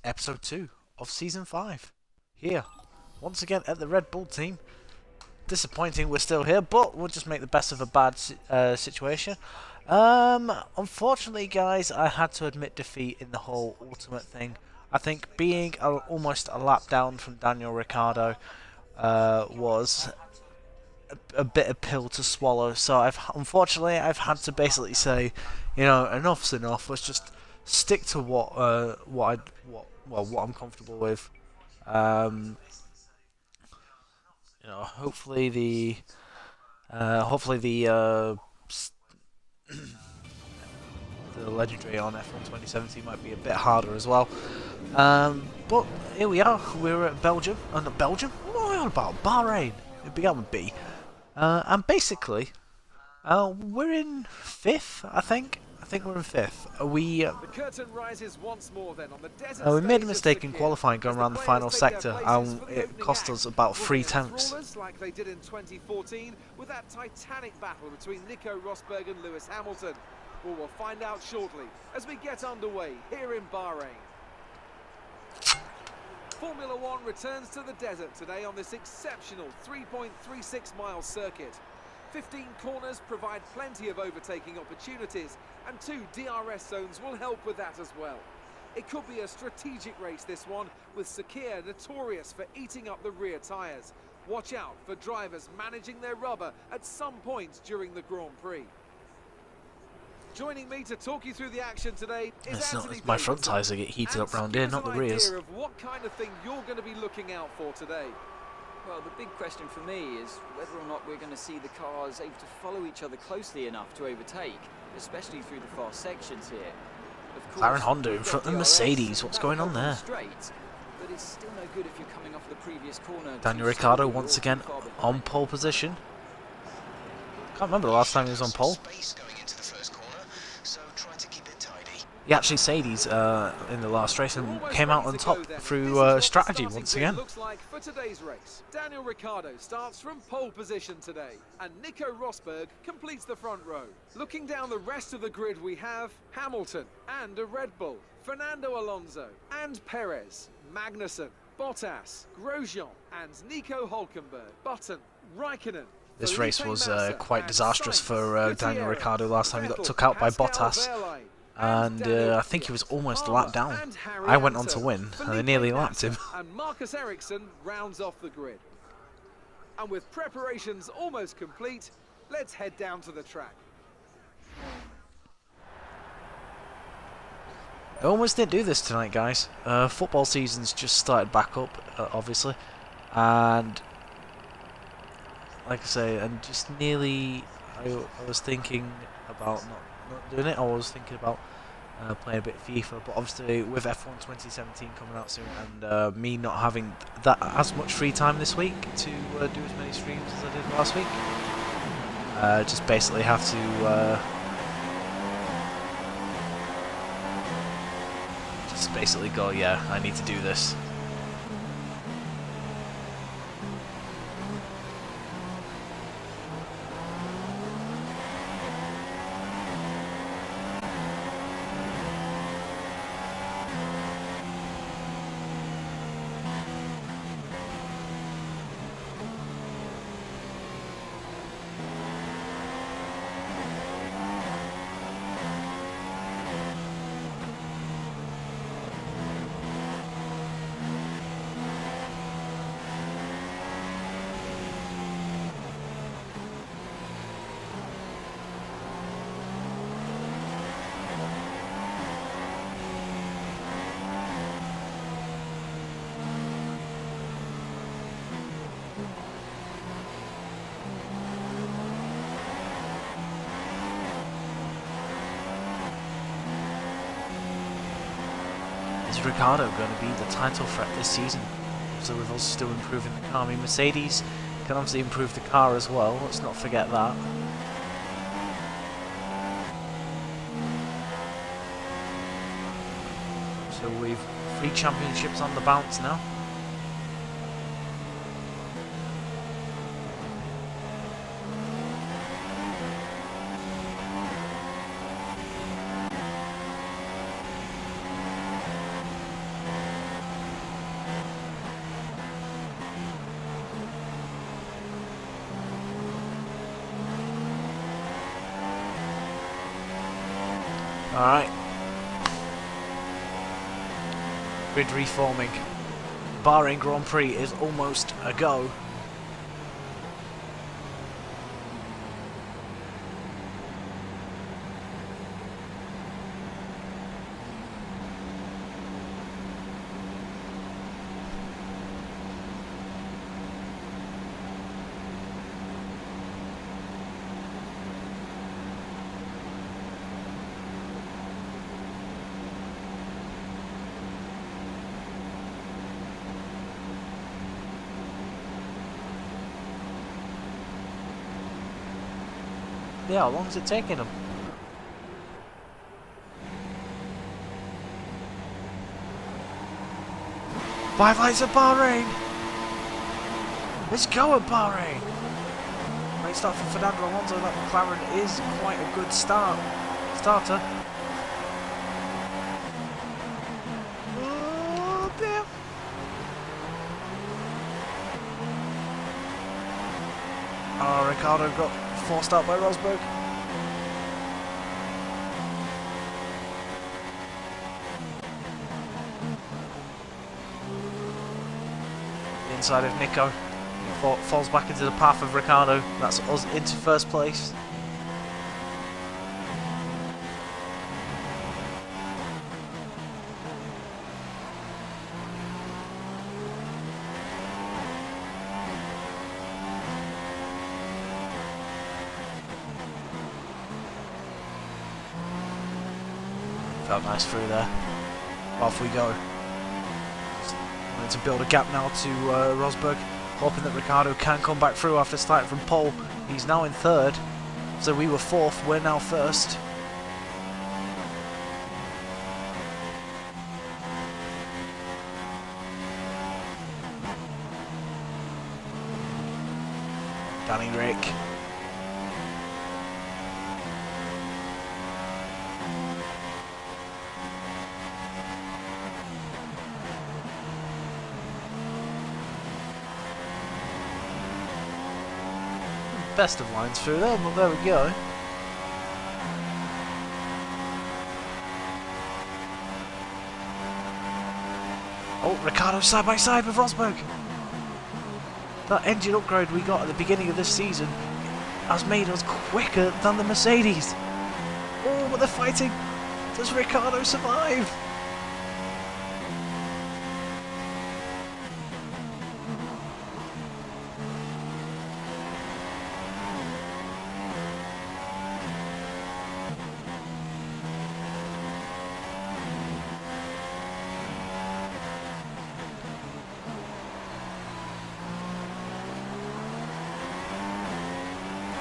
episode 2 of season 5. Here, once again at the Red Bull team. Disappointing we're still here, but we'll just make the best of a bad situation. Unfortunately, guys, I had to admit defeat in the whole ultimate thing. I think being almost a lap down from Daniel Ricciardo was a bitter pill to swallow. So unfortunately I've had to basically say, enough's enough. Let's just stick to what I'm comfortable with. Um, hopefully the legendary on F1 2017 might be a bit harder as well. But here we are. We're at Belgium. Not Belgium. What am I on about? Bahrain. It began with B. And basically, we're in 5th, I think. I think we're in 5th. The curtain rises once more then on the desert we made a stage mistake in of qualifying going around the final sector, and it cost us about 3 tenths. Like they did in 2014 with that titanic battle between Nico Rosberg and Lewis Hamilton. Well, we'll find out shortly as we get underway here in Bahrain. Formula One returns to the desert today on this exceptional 3.36 mile circuit. 15 corners provide plenty of overtaking opportunities, and 2 DRS zones will help with that as well. It could be a strategic race, this one, with Sakhir notorious for eating up the rear tyres. Watch out for drivers managing their rubber at some point during the Grand Prix. Joining me to talk you through the action today is It's my front tyres that get heated up round here, not the rears. Of what kind of thing you're going to be looking out for today? Well, the big question for me is whether or not we're going to see the cars able to follow each other closely enough to overtake, especially through the fast sections here. Of course, McLaren Honda in front of Mercedes. What's going on there? Straight, but it's still no good if you're coming off the previous corner. Daniel Ricciardo once again on pole position. Can't remember the last time he was on pole. He actually Mercedes in the last race and came out on top through strategy once again. Looks like for today's race, Daniel Ricciardo starts from pole position today, and Nico Rosberg completes the front row. Looking down the rest of the grid, we have Hamilton and a Red Bull, Fernando Alonso and Perez, Magnussen, Bottas, Grosjean and Nico Hülkenberg, Button, Raikkonen. This race was quite disastrous for Daniel Ricciardo last time. He got took out by Bottas. And I think he was almost a lap down. I went on to win, and I nearly lapped him. And Marcus Ericsson rounds off the grid. And with preparations almost complete, let's head down to the track. I almost didn't do this tonight, guys. Football season's just started back up, obviously. And, like I say, and just nearly, I was thinking about not doing it. I was thinking about playing a bit of FIFA, but obviously with F1 2017 coming out soon, and me not having that as much free time this week to do as many streams as I did last week, just basically have to just basically go, yeah, I need to do this. Is Ricciardo going to be the title threat this season? So with us still improving the car. I mean, Mercedes can obviously improve the car as well. Let's not forget that. So we've 3 championships on the bounce now. Alright. Grid reforming. Bahrain Grand Prix is almost a go. Yeah, how long is it taking them? Five lights at Bahrain! Let's go at Bahrain! Great start for Fernando Alonso. That McLaren is quite a good starter. Oh, damn. Oh, Ricciardo got forced out by Rosberg. The inside of Nico falls back into the path of Ricciardo. That's us into first place. Felt nice through there. Off we go. Wanting to build a gap now to Rosberg, hoping that Ricciardo can come back through after starting from pole. He's now in third, so we were fourth, we're now first. Danny Rick. Best of lines through there, well there we go. Oh, Ricciardo side by side with Rosberg. That engine upgrade we got at the beginning of this season has made us quicker than the Mercedes. Oh, but they're fighting. Does Ricciardo survive?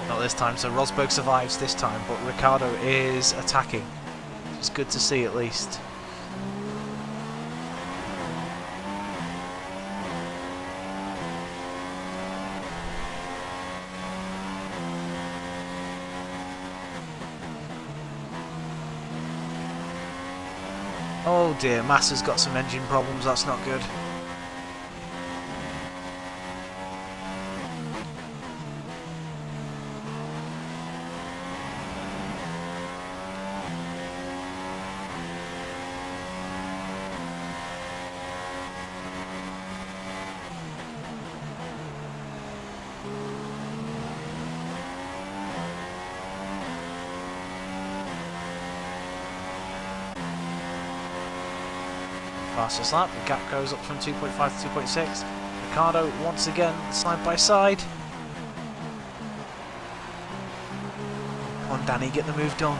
Not this time, so Rosberg survives this time, but Ricciardo is attacking. It's good to see at least. Oh dear, Massa's got some engine problems, that's not good. Fastest lap, the gap goes up from 2.5 to 2.6. Ricciardo once again side by side. Come on Danny, get the move done.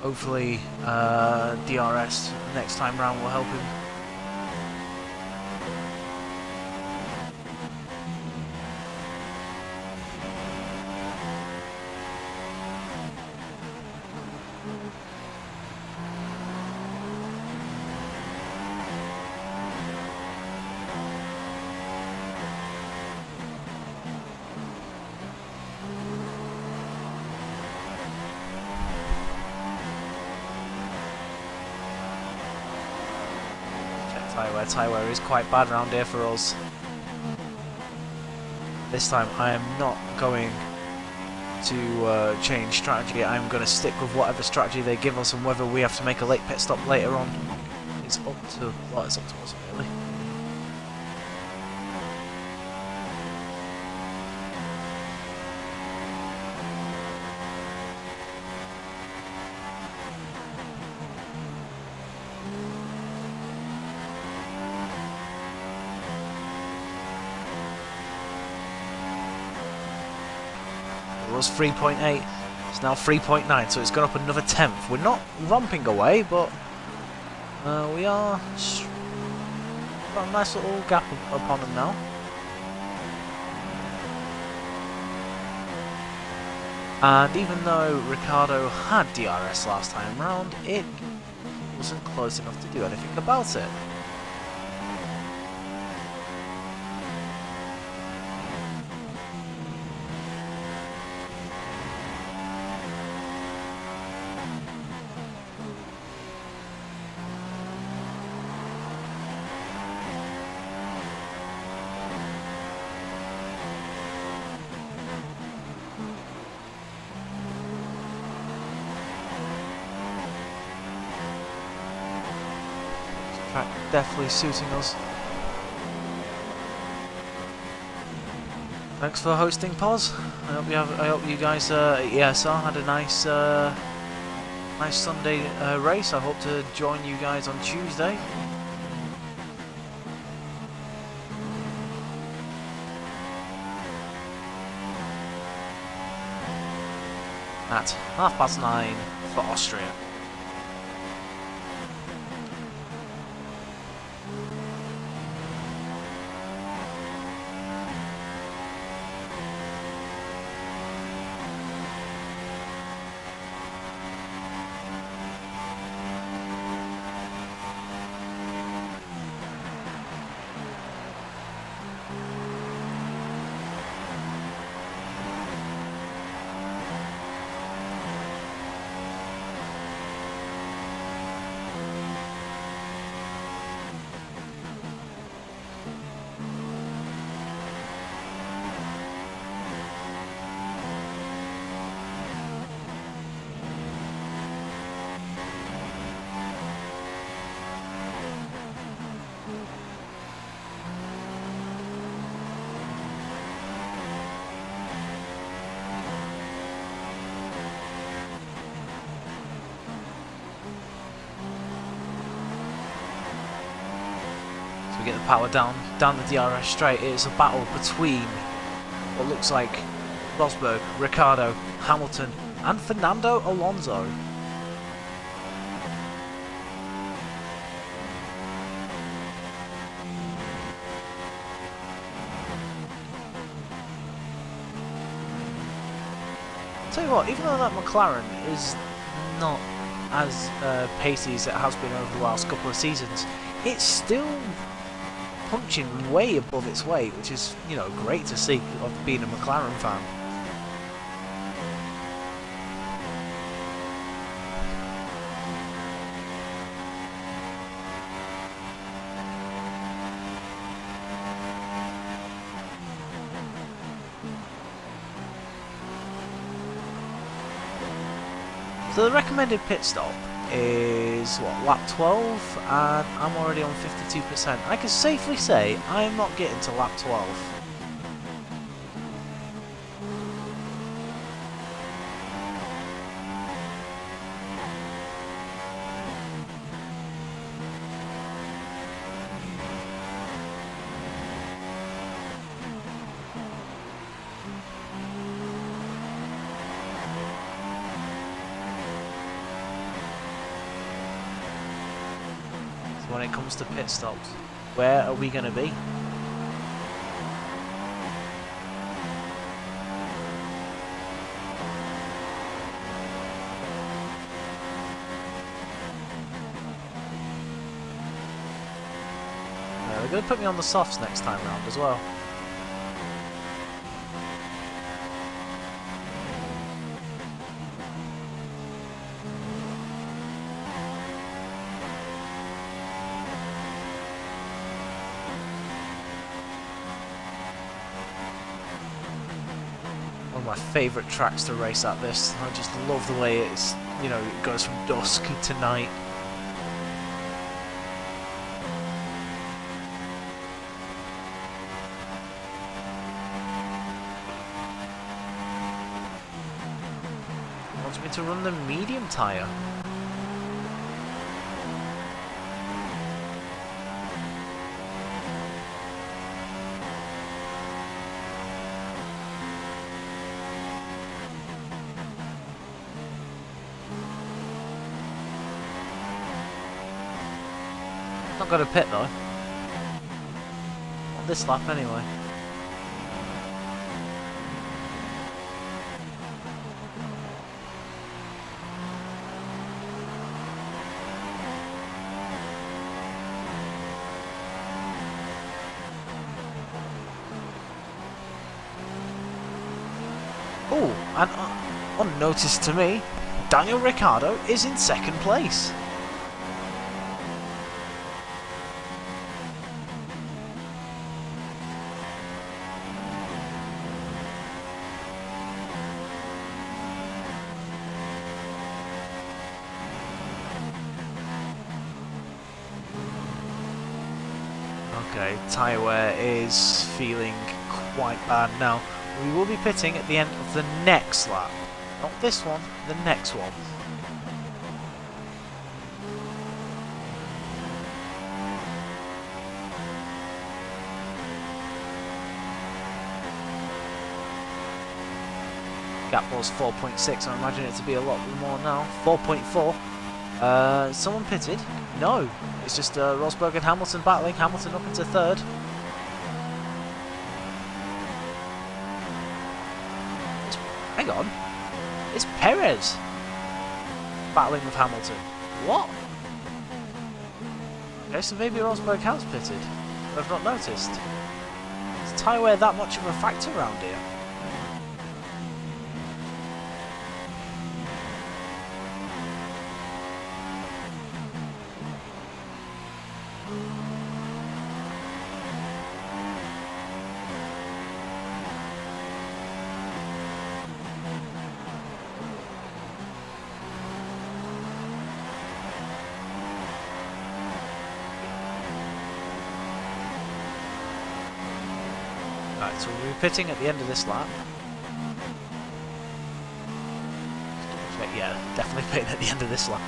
Hopefully DRS next time round will help him. Tyre wear is quite bad around here for us. This time I am not going to change strategy. I'm going to stick with whatever strategy they give us, and whether we have to make a late pit stop later on is up to, well, it's up to us really. It was 3.8, it's now 3.9, so it's gone up another tenth. We're not romping away, but we are got a nice little gap upon them now. And even though Ricciardo had DRS last time round, it wasn't close enough to do anything about it. Definitely suiting us. Thanks for hosting, Pos. I hope you guys at ESR had a nice nice Sunday race. I hope to join you guys on Tuesday. At 9:30 for Austria. We get the power down the DRS straight. It's a battle between what looks like Rosberg, Ricciardo, Hamilton and Fernando Alonso. Tell you what, even though that McLaren is not as pacey as it has been over the last couple of seasons, it's still punching way above its weight, which is, you know, great to see of being a McLaren fan. So the recommended pit stop is what, lap 12, and I'm already on 52%. I can safely say I'm not getting to lap 12. When it comes to pit stops, where are we going to be? They're going to put me on the softs next time round as well. my favourite tracks to race at this. I just love the way it's, you know, it goes from dusk to night. It wants me to run the medium tyre. Not got a pit though. On this lap anyway. Oh, and unnoticed to me, Daniel Ricciardo is in second place. Okay, tyre wear is feeling quite bad now. We will be pitting at the end of the next lap. Not this one, the next one. Gap was 4.6, I imagine it to be a lot more now. 4.4. Someone pitted? No, it's just Rosberg and Hamilton battling. Hamilton up into third. Hang on, it's Perez battling with Hamilton. What? Okay, so maybe Rosberg has pitted. I've not noticed. Is tyre wear that much of a factor around here? Right, so we'll be pitting at the end of this lap. Yeah, definitely pitting at the end of this lap.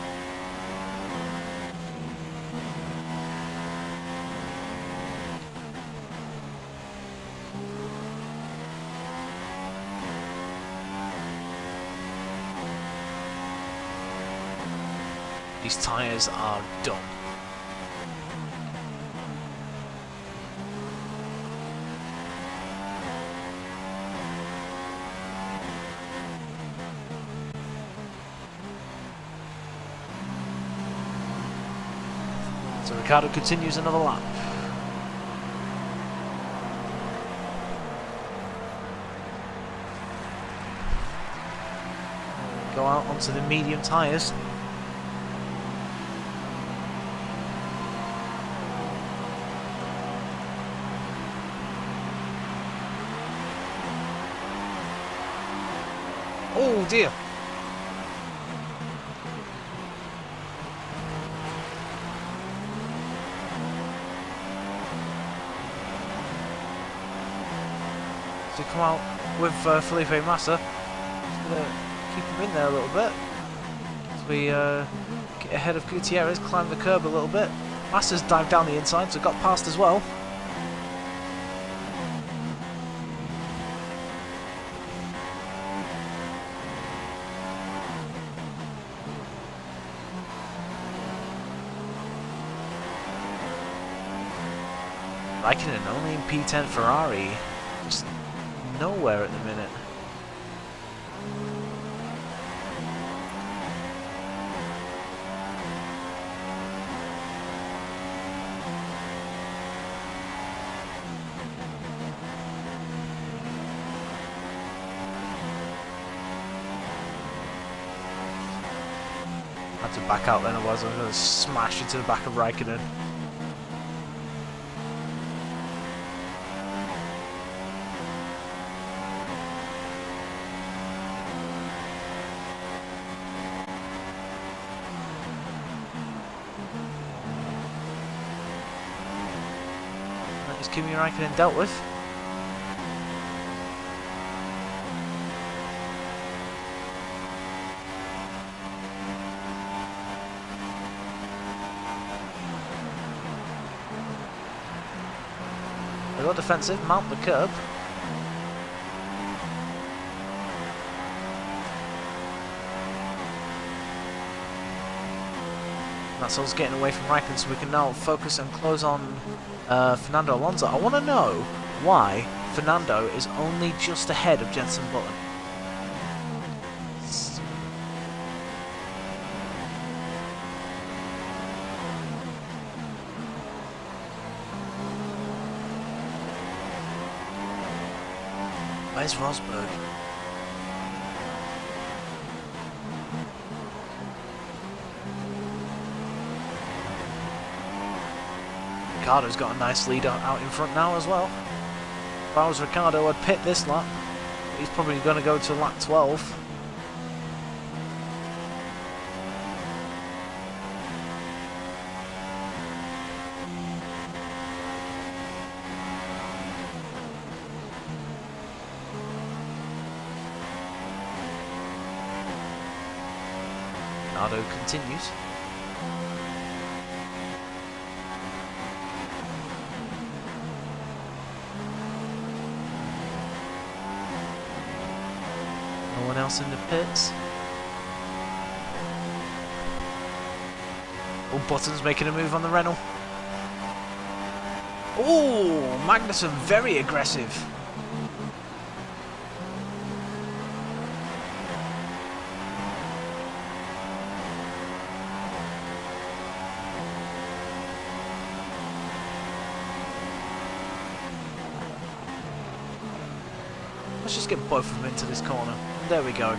These tyres are done. So Ricciardo continues another lap. Go out onto the medium tyres. Oh dear. To come out with Felipe Massa. Just gonna keep him in there a little bit. As we get ahead of Gutierrez, climb the curb a little bit. Massa's dived down the inside, so got past as well. Raikkonen only in P10 Ferrari. Just nowhere at the minute. Had to back out then, otherwise I was going to smash into the back of Raikkonen. is Kimi Raikkonen dealt with. They got defensive, mount the curb. That's us getting away from Raikkonen, so we can now focus and close on Fernando Alonso. I want to know why Fernando is only just ahead of Jenson Button. Where's Rosberg? Ricardo's got a nice lead out in front now as well. If I was Ricardo, I'd pit this lap. He's probably going to go to lap 12. Ricardo continues. No one else in the pits. Oh, Button's making a move on the Renault. Oh, Magnussen very aggressive. Let's just get both of them into this corner. There we go.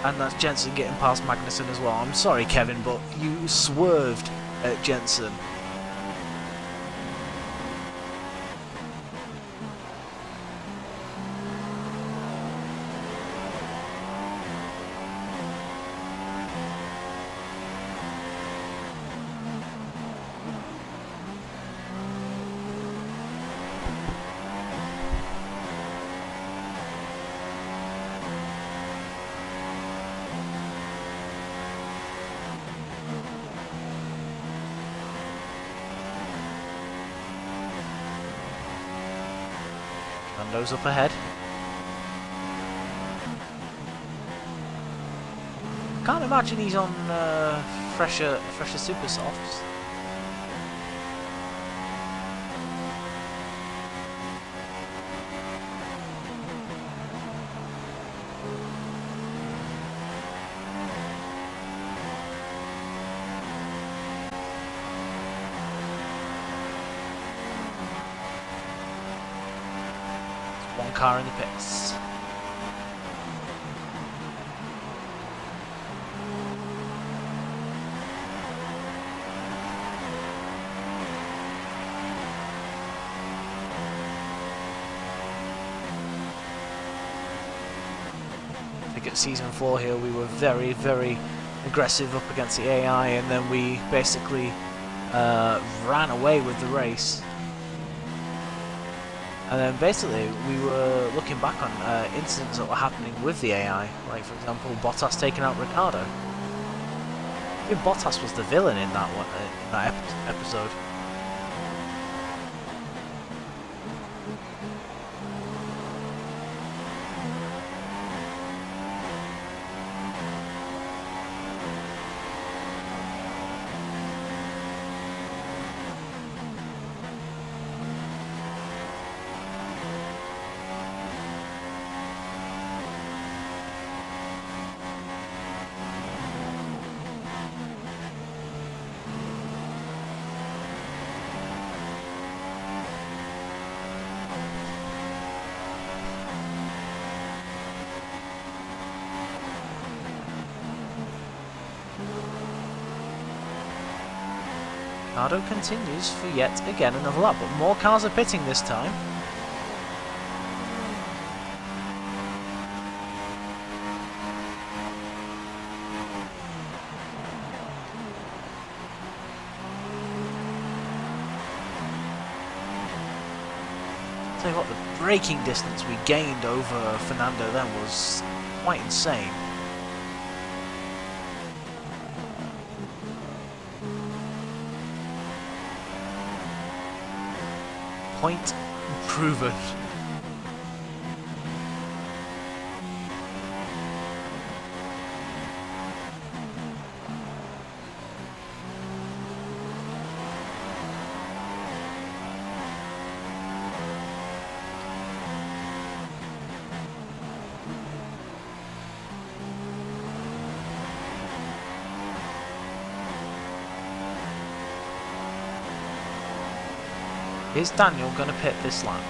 And that's Jenson getting past Magnussen as well. I'm sorry, Kevin, but you swerved at Jenson. Lando's up ahead. Can't imagine he's on fresher super softs. One car in the pits. I think at season 4 here we were very, very aggressive up against the AI, and then we basically ran away with the race. And then basically we were looking back on incidents that were happening with the AI, like for example Bottas taking out Ricciardo. I think Bottas was the villain in that one, in that episode. Ricciardo continues for yet again another lap, but more cars are pitting this time. Tell you what, the braking distance we gained over Fernando then was quite insane. Point proven. Is Daniel going to pit this lap?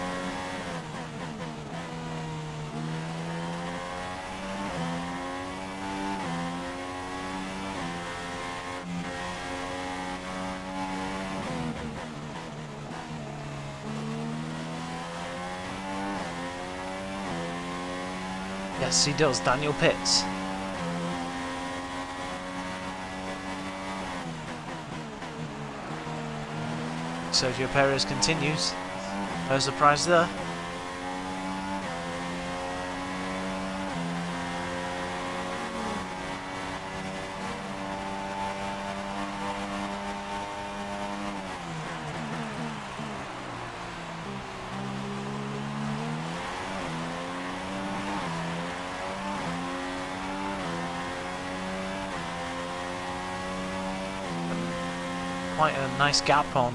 Yes, he does. Daniel pits. Sergio Perez continues. No surprise there. Quite a nice gap on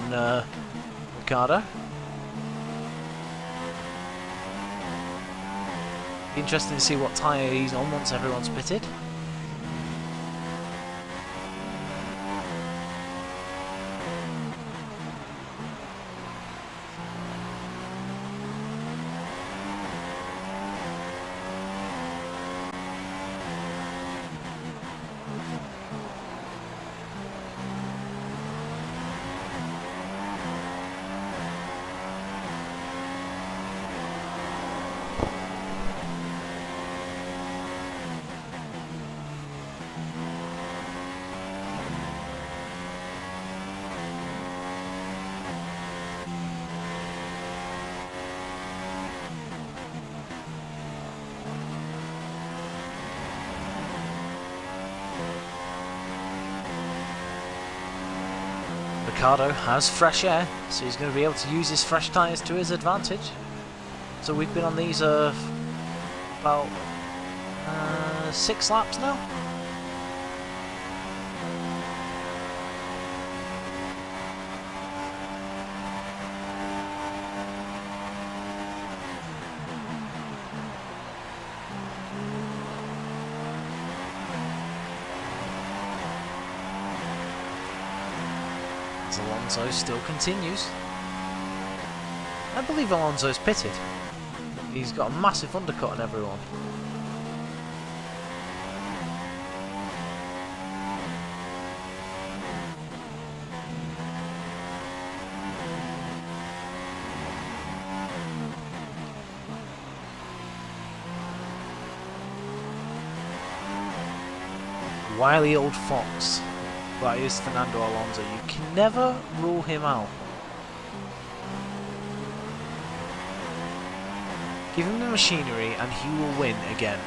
Ricciardo. Be interesting to see what tyre he's on once everyone's pitted. Ricciardo has fresh air, so he's going to be able to use his fresh tyres to his advantage. So we've been on these about 6 laps now. Alonso still continues. I believe Alonso's pitted. He's got a massive undercut on everyone. Wily old fox. That is Fernando Alonso. You can never rule him out. Give him the machinery and he will win again.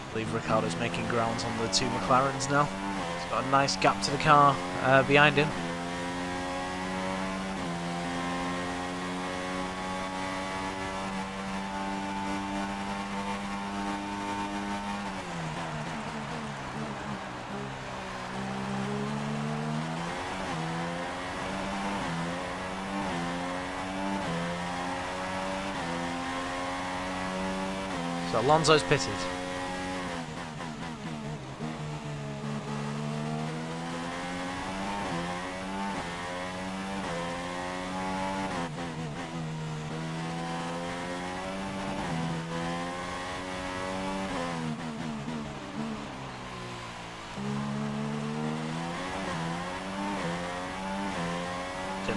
I believe Ricciardo's making grounds on the 2 McLarens now. He's got a nice gap to the car behind him. So Alonso's pitted.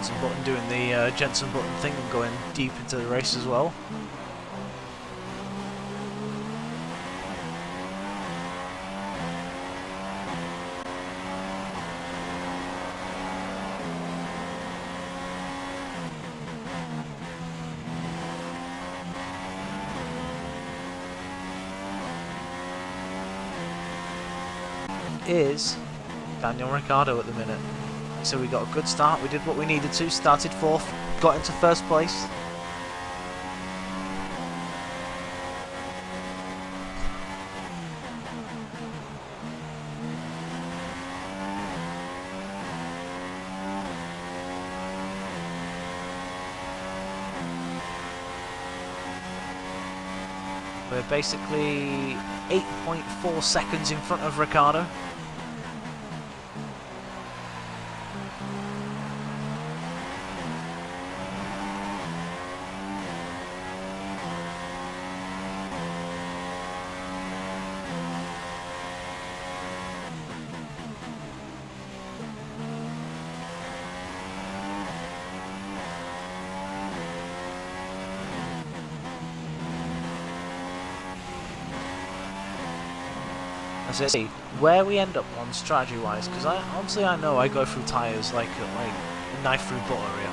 Jenson Button doing the Jenson Button thing and going deep into the race as well. Is Daniel Ricciardo at the minute. So we got a good start, we did what we needed to, started 4th, got into 1st place. We're basically 8.4 seconds in front of Ricciardo. See where we end up on strategy wise, because honestly I know I go through tyres like a knife through butter here.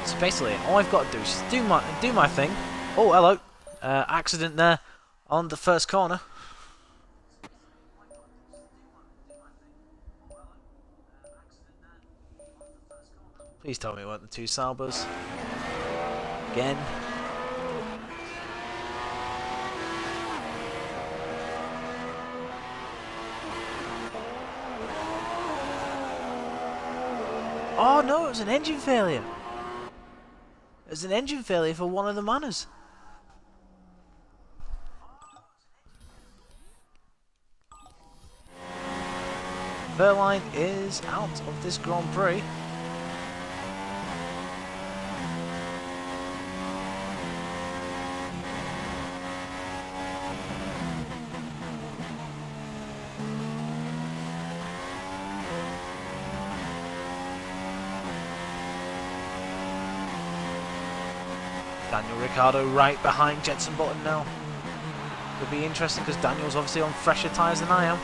So basically all I've got to do is just do my thing. Oh hello, accident there on the first corner. Please tell me it weren't the 2 Saubers. Again. Oh no, it was an engine failure. It was an engine failure for one of the Manners. Wehrlein is out of this Grand Prix. Daniel Ricciardo right behind Jenson Button now. Could be interesting because Daniel's obviously on fresher tyres than I am.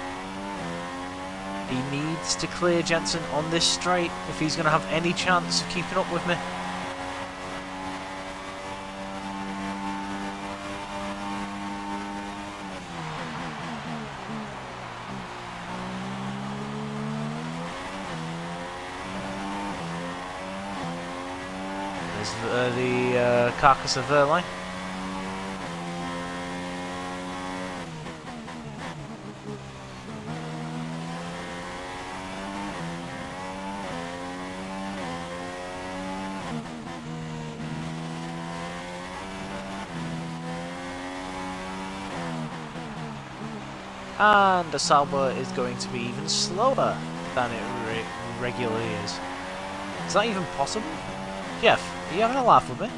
He needs to clear Jenson on this straight if he's going to have any chance of keeping up with me. There's the carcass of Wehrlein. And the Sauber is going to be even slower than it regularly is. Is that even possible? Jeff, are you having a laugh with me?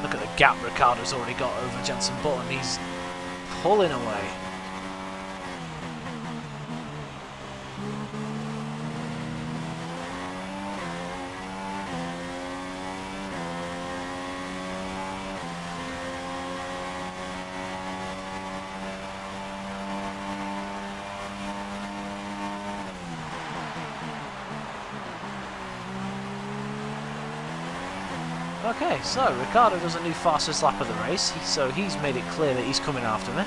Look at the gap Ricciardo's already got over Jenson Button. He's pulling away. Okay, so Ricciardo doesn't do fastest lap of the race, so he's made it clear that he's coming after me.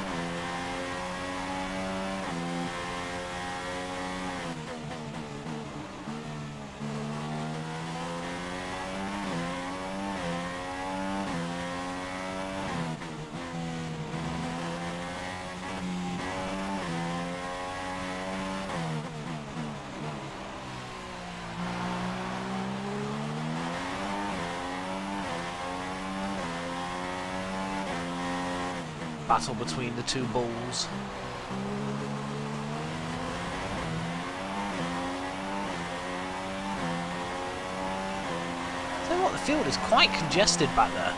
battle between the two bulls. Tell you what, the field is quite congested back there.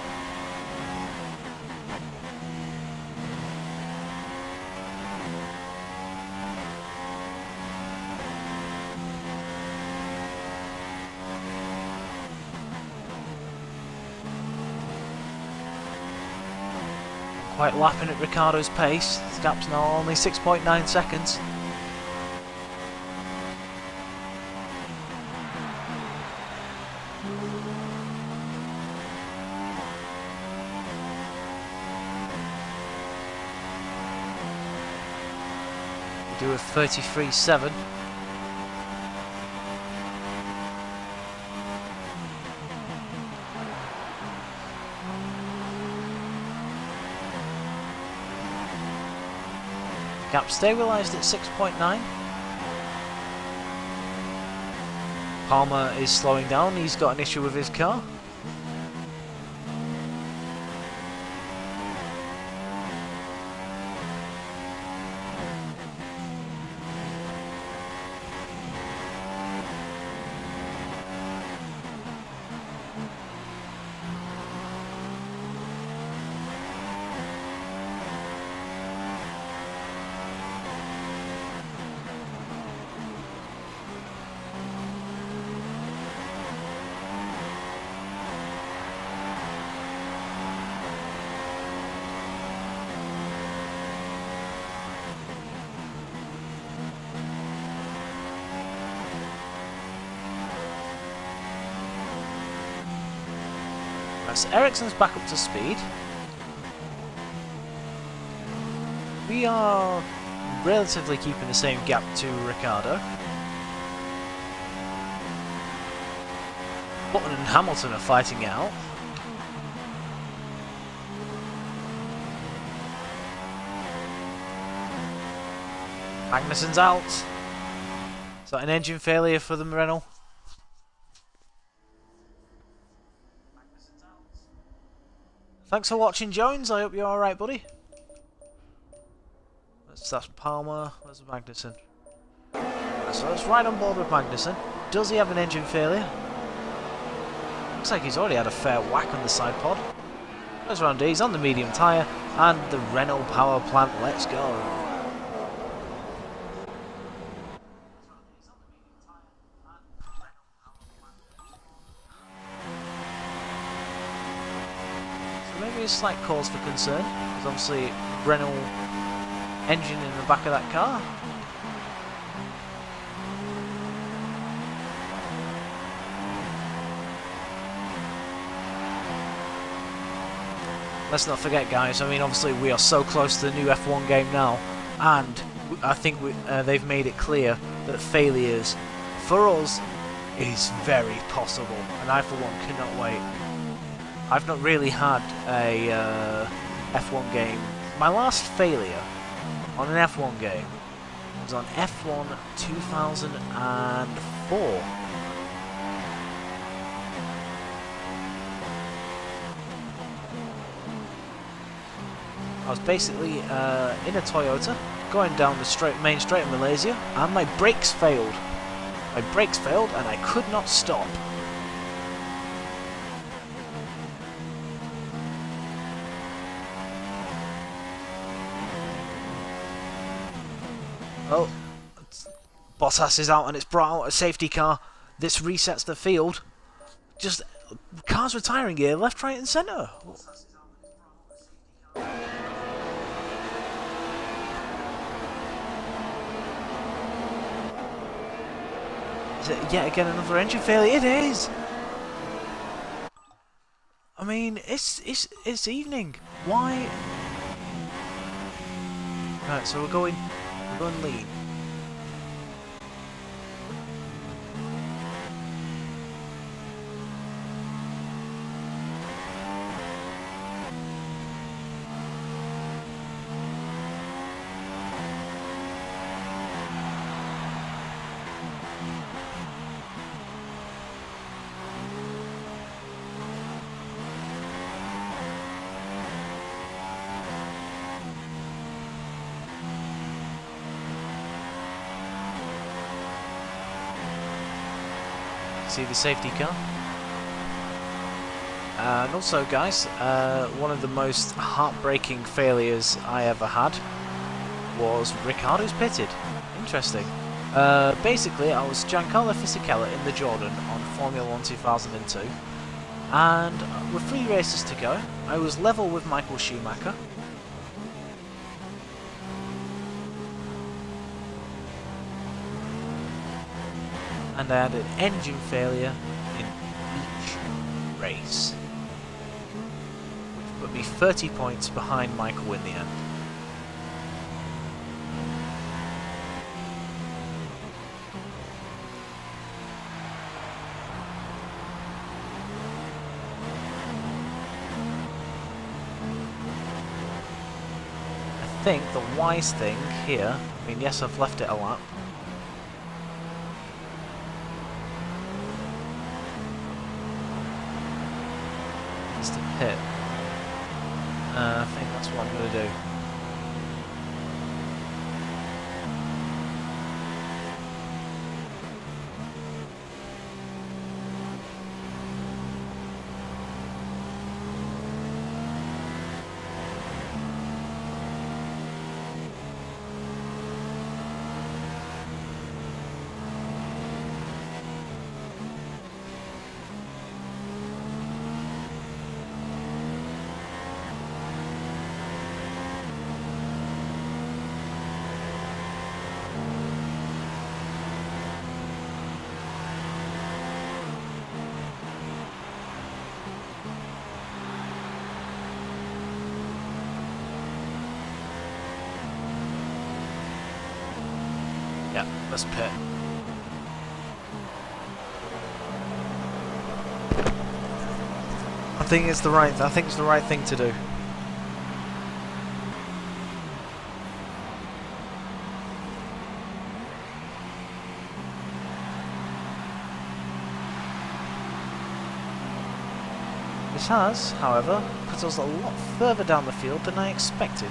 Quite lapping at Ricciardo's pace. His gap's now only 6.9 seconds. We do a 33.7. Gap stabilised at 6.9. Palmer is slowing down, he's got an issue with his car. So Ericsson's back up to speed. We are relatively keeping the same gap to Ricciardo. Button and Hamilton are fighting it out. Magnussen's out. Is that an engine failure for the Renault? Thanks for watching, Jones. I hope you're alright, buddy. That's Palmer. Where's Magnussen? So it's right on board with Magnussen. Does he have an engine failure? Looks like he's already had a fair whack on the side pod. Goes round D, he's on the medium tyre, and the Renault power plant lets go. Maybe a slight cause for concern, because obviously Renault engine in the back of that car. Let's not forget, guys, I mean obviously we are so close to the new F1 game now, and I think they've made it clear that failures for us is very possible, and I for one cannot wait. I've not really had a F1 game. My last failure on an F1 game was on F1 2004. I was basically in a Toyota going down the main straight in Malaysia, and my brakes failed. My brakes failed and I could not stop. Oh, Bottas is out and it's brought out a safety car. This resets the field. Just cars retiring here, left, right and centre. Is it yet again another engine failure? It is! I mean, it's evening. Why? Right, so we're going lean. see the safety car. And also, guys, one of the most heartbreaking failures I ever had was Ricciardo's pitted. Interesting. Basically, I was Giancarlo Fisichella in the Jordan on Formula 1 2002, and with 3 races to go, I was level with Michael Schumacher. And I had an engine failure in each race, which put me 30 points behind Michael in the end. I think the wise thing here, I mean, yes, I've left it a lap, is to pit. I think that's what I'm going to do. Yeah, let's pit. I think it's the right thing to do. This has, however, put us a lot further down the field than I expected.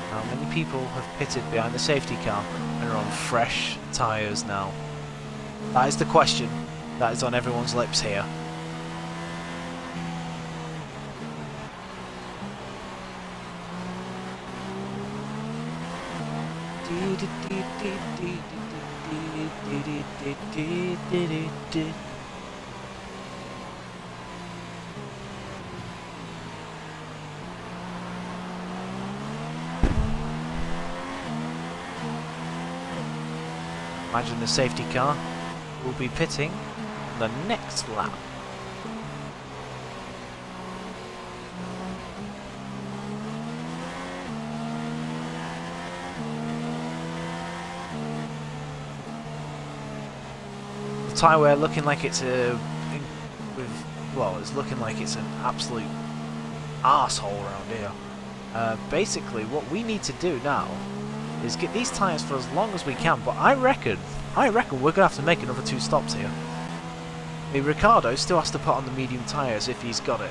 How many people have pitted behind the safety car and are on fresh tyres now? That is the question that is on everyone's lips here. Imagine the safety car will be pitting the next lap. The tyre wear looking like it's it's looking like it's an absolute arsehole around here. Basically, what we need to do now is get these tyres for as long as we can, but I reckon we're going to have to make another 2 stops here. I mean, Ricciardo still has to put on the medium tyres if he's got it.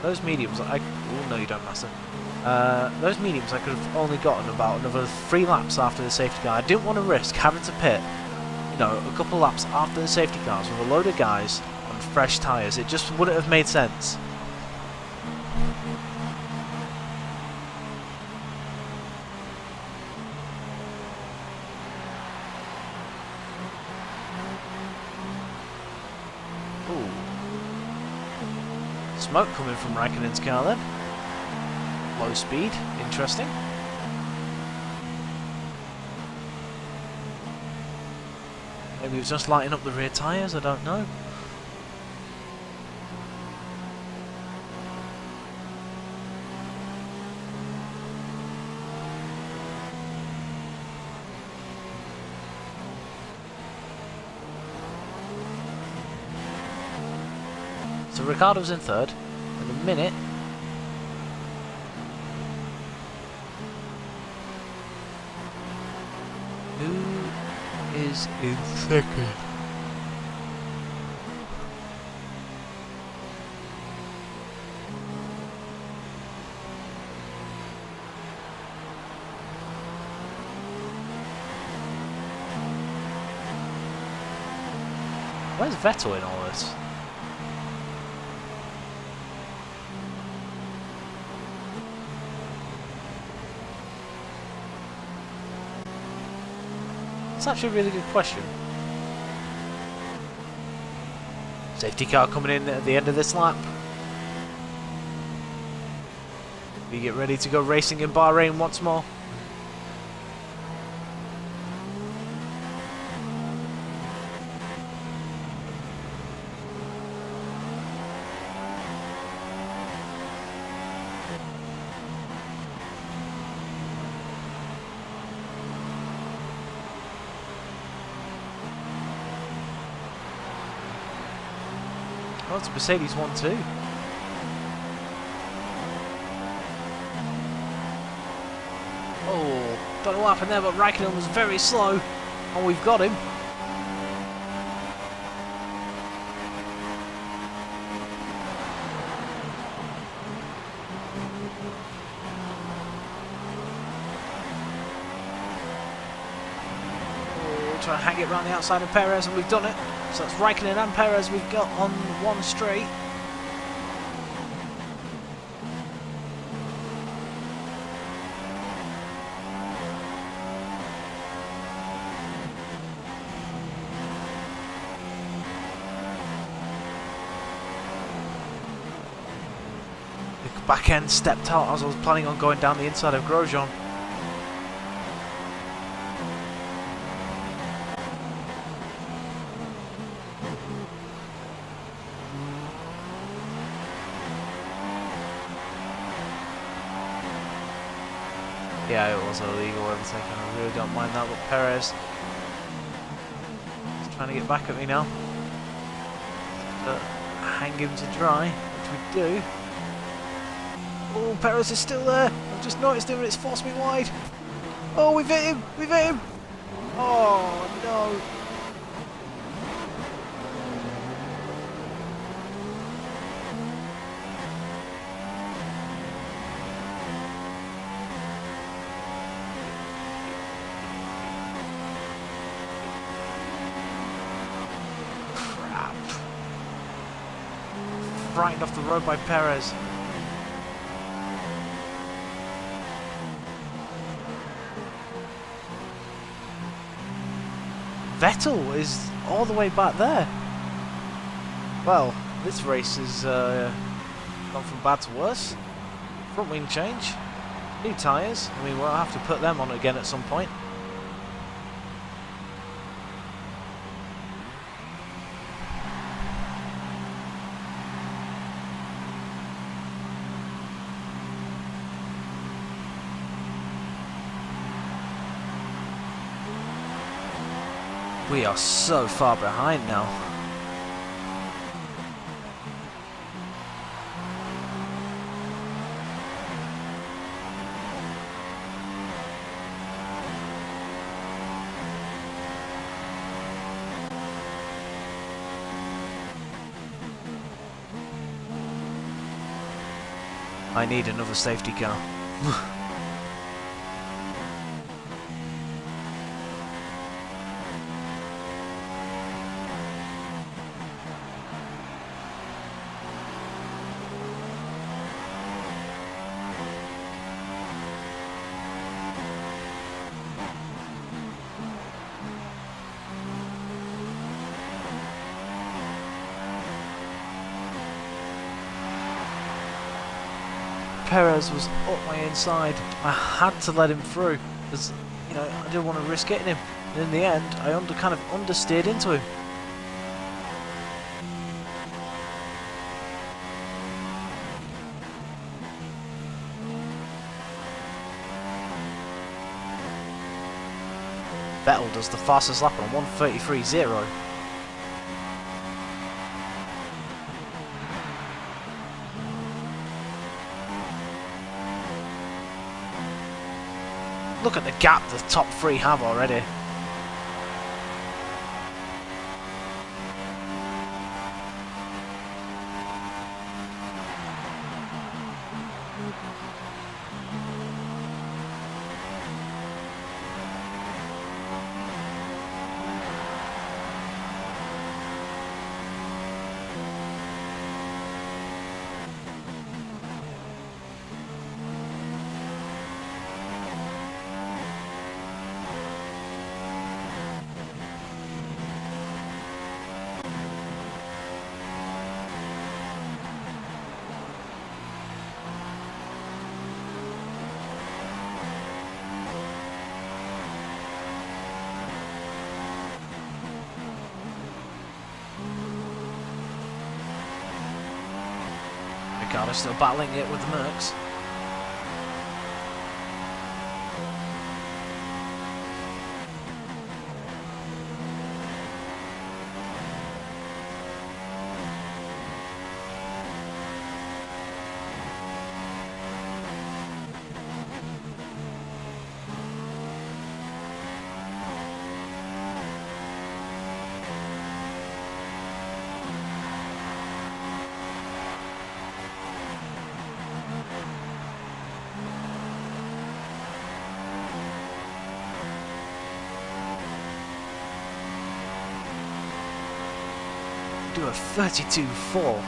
Those mediums, oh no you don't, Master. Those mediums I could have only gotten about another 3 laps after the safety car. I didn't want to risk having to pit, you know, a couple laps after the safety cars with a load of guys on fresh tyres. It just wouldn't have made sense. Smoke coming from Raikkonen's car then. Low speed, interesting. Maybe he was just lighting up the rear tyres, I don't know. So Ricciardo's in third. At the minute, who is in second? Where's Vettel in all this? It's actually a really good question. Safety car coming in at the end of this lap. We get ready to go racing in Bahrain once more. Oh, it's a Mercedes 1-2. Oh, don't know what happened there, but Raikkonen was very slow. And we've got him. Oh, trying to hang it around the outside of Perez, and we've done it. So that's Raikkonen and Perez we've got on one straight. The back end stepped out as I was planning on going down the inside of Grosjean. Yeah, it was illegal overtaking. I really don't mind that, but Perez is trying to get back at me now. Hang him to dry, which we do. Oh, Perez is still there. I've just noticed him and it's forced me wide. Oh, we've hit him! We've hit him! Oh, no. Frightened off the road by Perez. Vettel is all the way back there. Well, this race has gone from bad to worse. Front wing change, new tyres. I mean, we'll have to put them on again at some point. We are so far behind now. I need another safety car. Perez was up my inside. I had to let him through because, you know, I didn't want to risk hitting him. And in the end, I kind of understeered into him. Vettel does the fastest lap on 1:33.0. Look at the gap the top three have already. Ricciardo still battling it with the Mercs. Do a 32.4,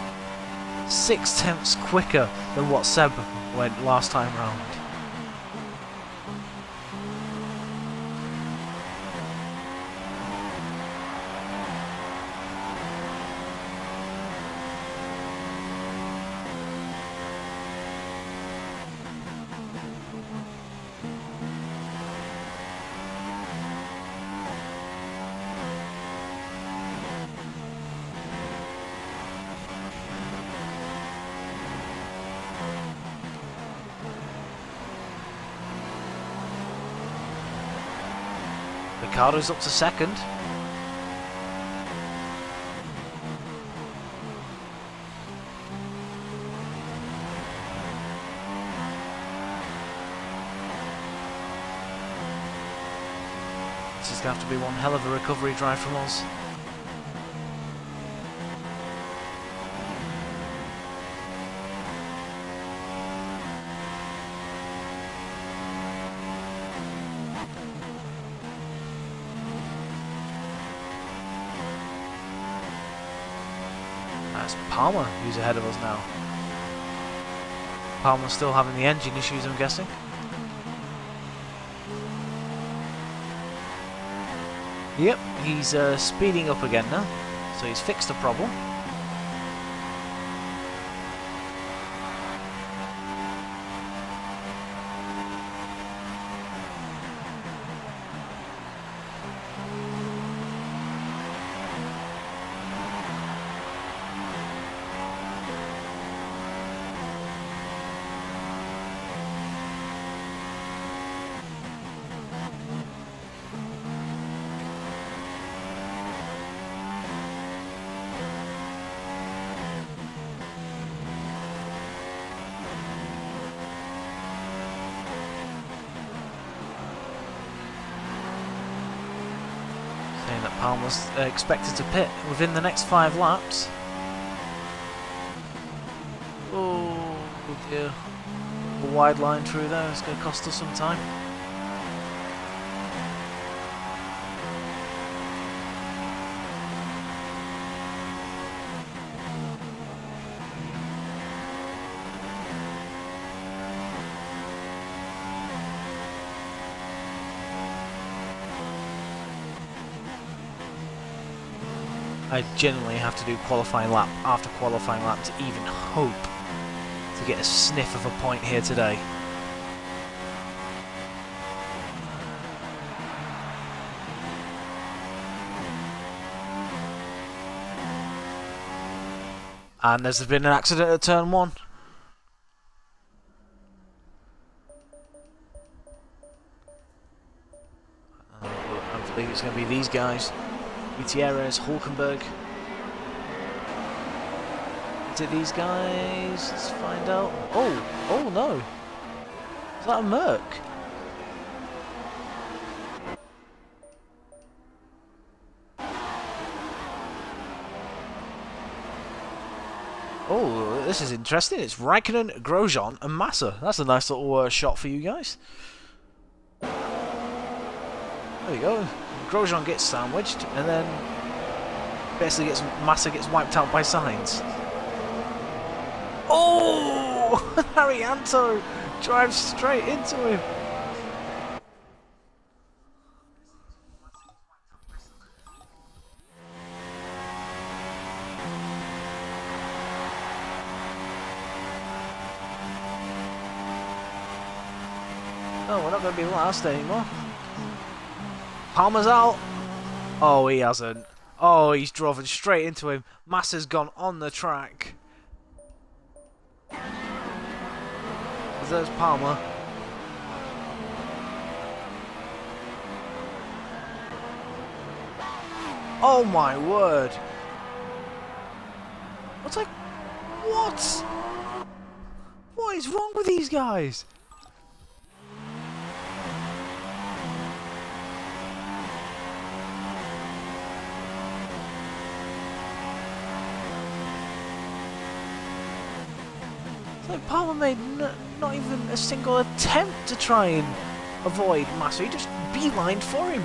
6/10 quicker than what Seb went last time round. Ricciardo's up to second. This is going to have to be one hell of a recovery drive from us. That's Palmer who's ahead of us now. Palmer's still having the engine issues, I'm guessing. Yep, he's speeding up again now, so he's fixed the problem. Saying that Palmer's expected to pit within the next 5 laps. Oh dear. A wide line through there, it's going to cost us some time. I genuinely have to do qualifying lap after qualifying lap to even hope to get a sniff of a point here today. And there's been an accident at turn 1. I believe it's going to be these guys. Gutierrez, Hulkenberg. Is it these guys? Let's find out. Oh no. Is that a Merc? Oh, this is interesting. It's Raikkonen, Grosjean, and Massa. That's a nice little shot for you guys. There we go. Grosjean gets sandwiched, and then basically Massa gets wiped out by Sainz. Oh! Haryanto drives straight into him. Oh, we're not going to be last anymore. Palmer's out. Oh, he hasn't. Oh, he's driven straight into him. Massa's gone on the track. There's Palmer. Oh my word. What's like... What? What is wrong with these guys? Like Palmer made not even a single attempt to try and avoid Massa. He just beelined for him.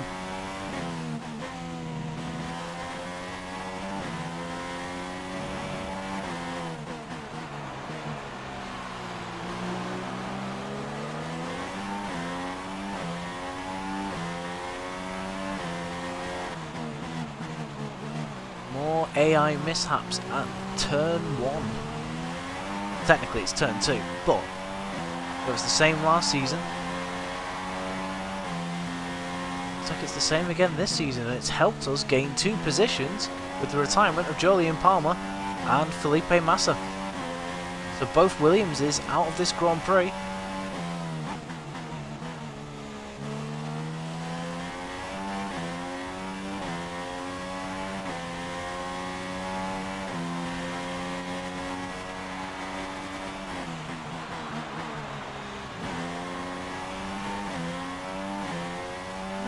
More AI mishaps at turn 1. Technically it's turn 2, but it was the same last season. Looks like it's the same again this season, and it's helped us gain 2 positions with the retirement of Jolyon Palmer and Felipe Massa. So both Williamses out of this Grand Prix.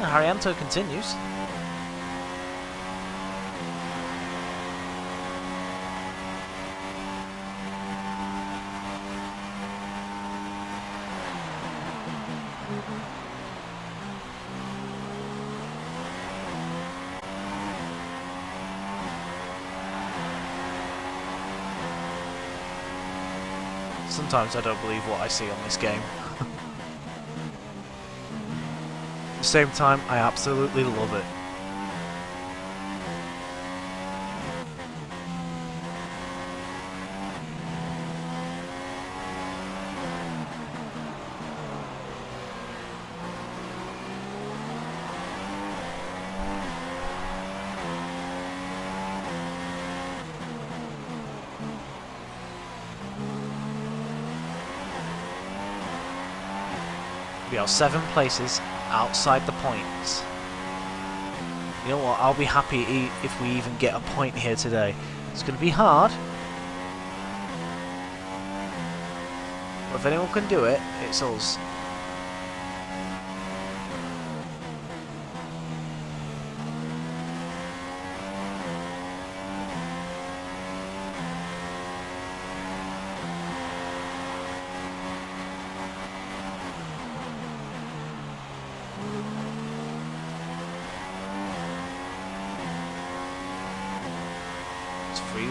Haryanto continues. Sometimes I don't believe what I see on this game. At the same time, I absolutely love it. We are 7 places outside the points. You know what, I'll be happy if we even get a point here today. It's going to be hard, but if anyone can do it, it's us.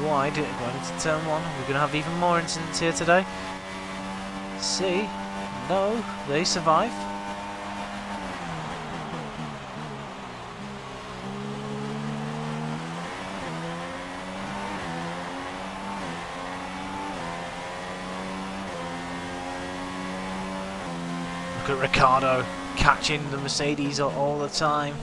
Wide going into turn 1. We're going to have even more incidents here today. See? No, they survive. Look at Ricciardo catching the Mercedes all the time.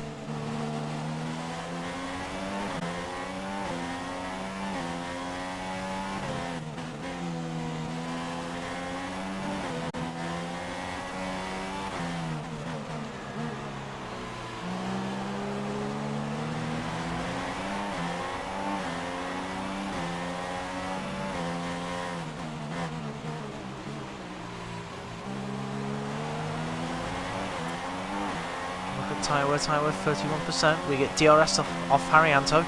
Tyre 31%. We get DRS off Haryanto.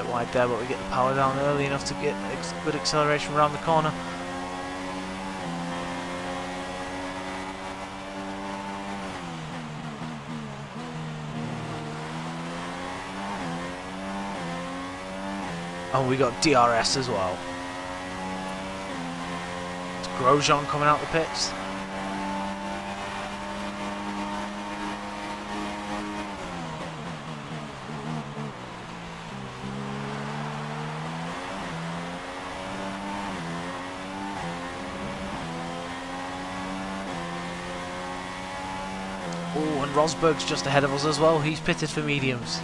bit wide there, but we get the power down early enough to get good acceleration around the corner. And we got DRS as well. It's Grosjean coming out the pits. Oh, and Rosberg's just ahead of us as well. He's pitted for mediums.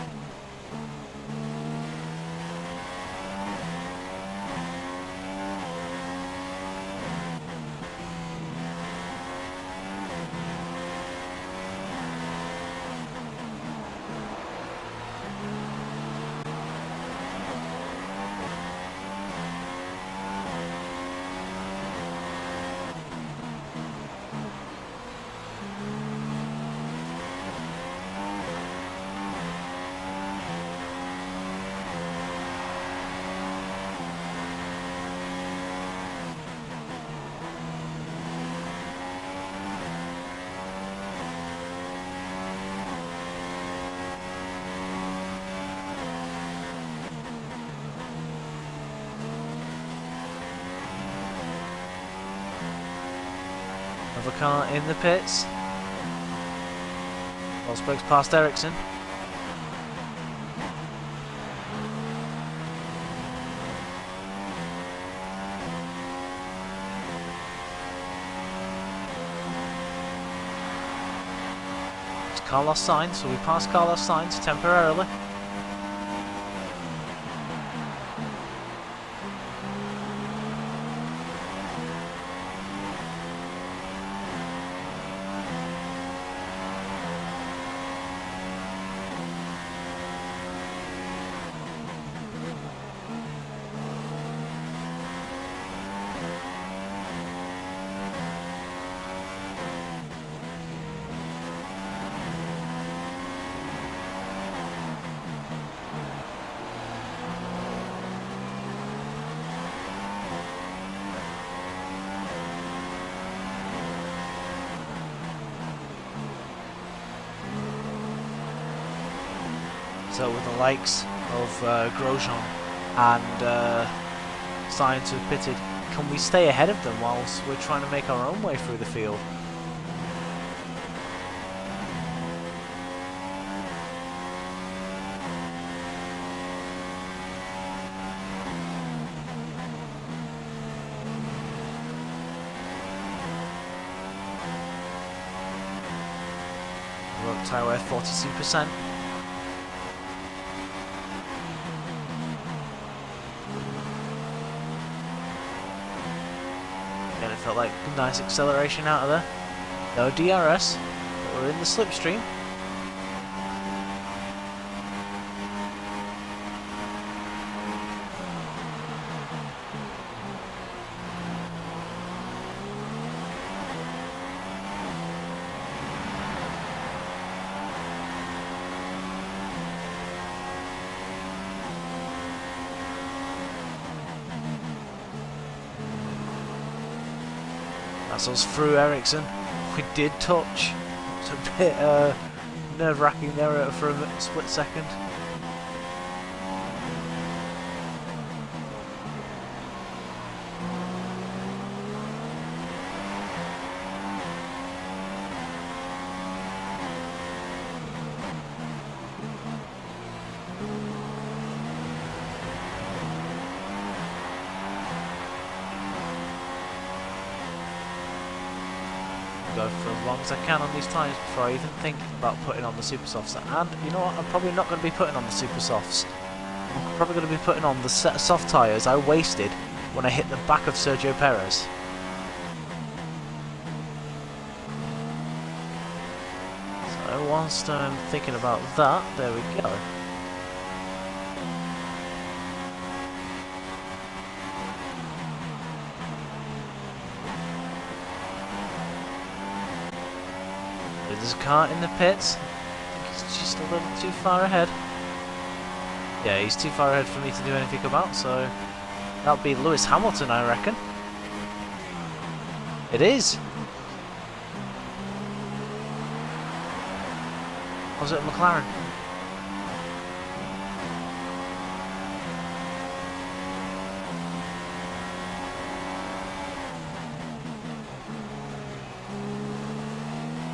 Another car in the pits. Rosberg's past Ericsson. It's Carlos Sainz, so we passed Carlos Sainz temporarily. So with the likes of Grosjean and Sainz who've pitted, can we stay ahead of them whilst we're trying to make our own way through the field? Road tyre wear 42%. It felt like a nice acceleration out of there. No DRS, but we're in the slipstream. That's us through Ericsson. We did touch. It's a bit nerve-wracking there for a split second. Go for as long as I can on these tyres before I even think about putting on the super softs. And you know what, I'm probably not going to be putting on the super softs. I'm probably going to be putting on the set of soft tyres I wasted when I hit the back of Sergio Perez. So whilst I'm thinking about that, there we go. There's a car in the pits. I think it's just a little too far ahead. Yeah, he's too far ahead for me to do anything about, so that'll be Lewis Hamilton, I reckon. It is! Or was it McLaren?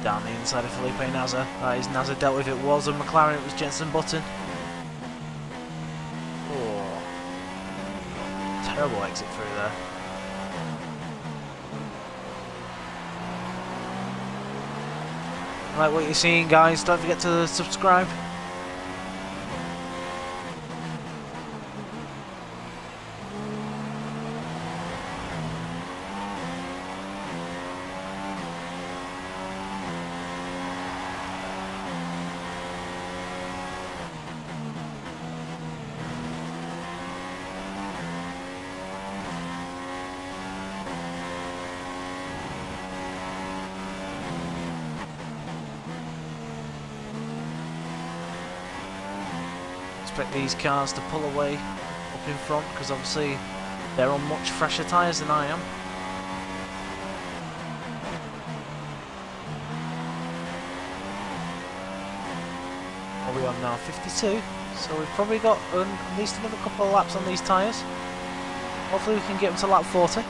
Down the inside of Felipe Nasr. That is Nasr dealt with. It was a McLaren, it was Jenson Button. Oh. Terrible exit through there. Like what you're seeing, guys, don't forget to subscribe. Expect these cars to pull away up in front because obviously they're on much fresher tyres than I am. What are we on now? 52. So we've probably got at least another couple of laps on these tyres. Hopefully we can get them to lap 40.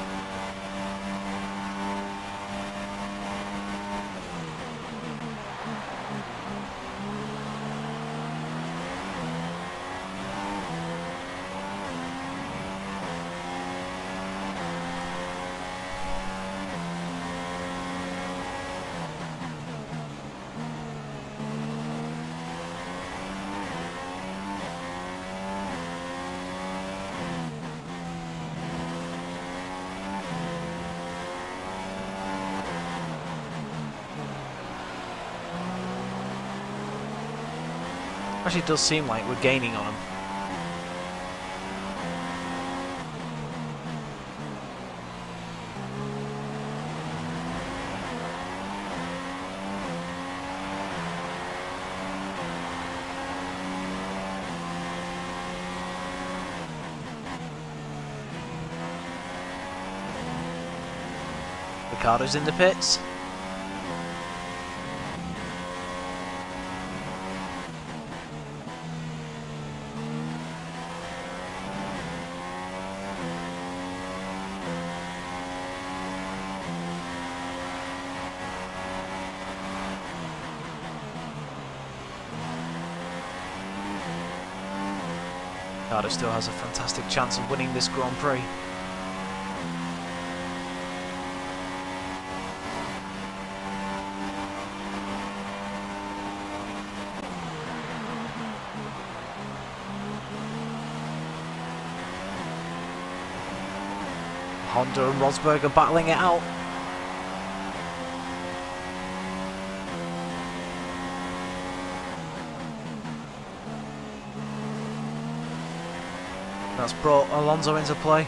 Actually, it does seem like we're gaining on them. Ricardo's in the pits. Ricardo still has a fantastic chance of winning this Grand Prix. Honda and Rosberg are battling it out. That's brought Alonso into play.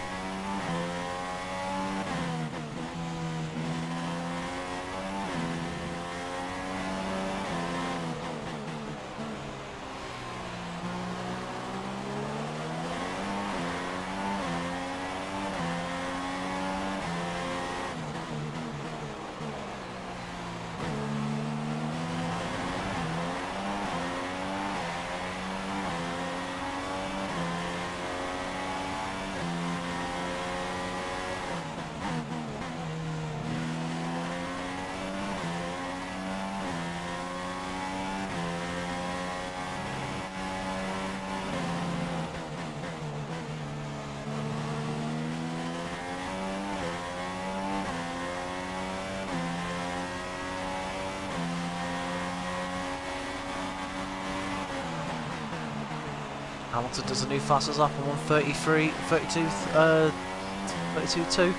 Hamilton does a new fastest lap on 32.2.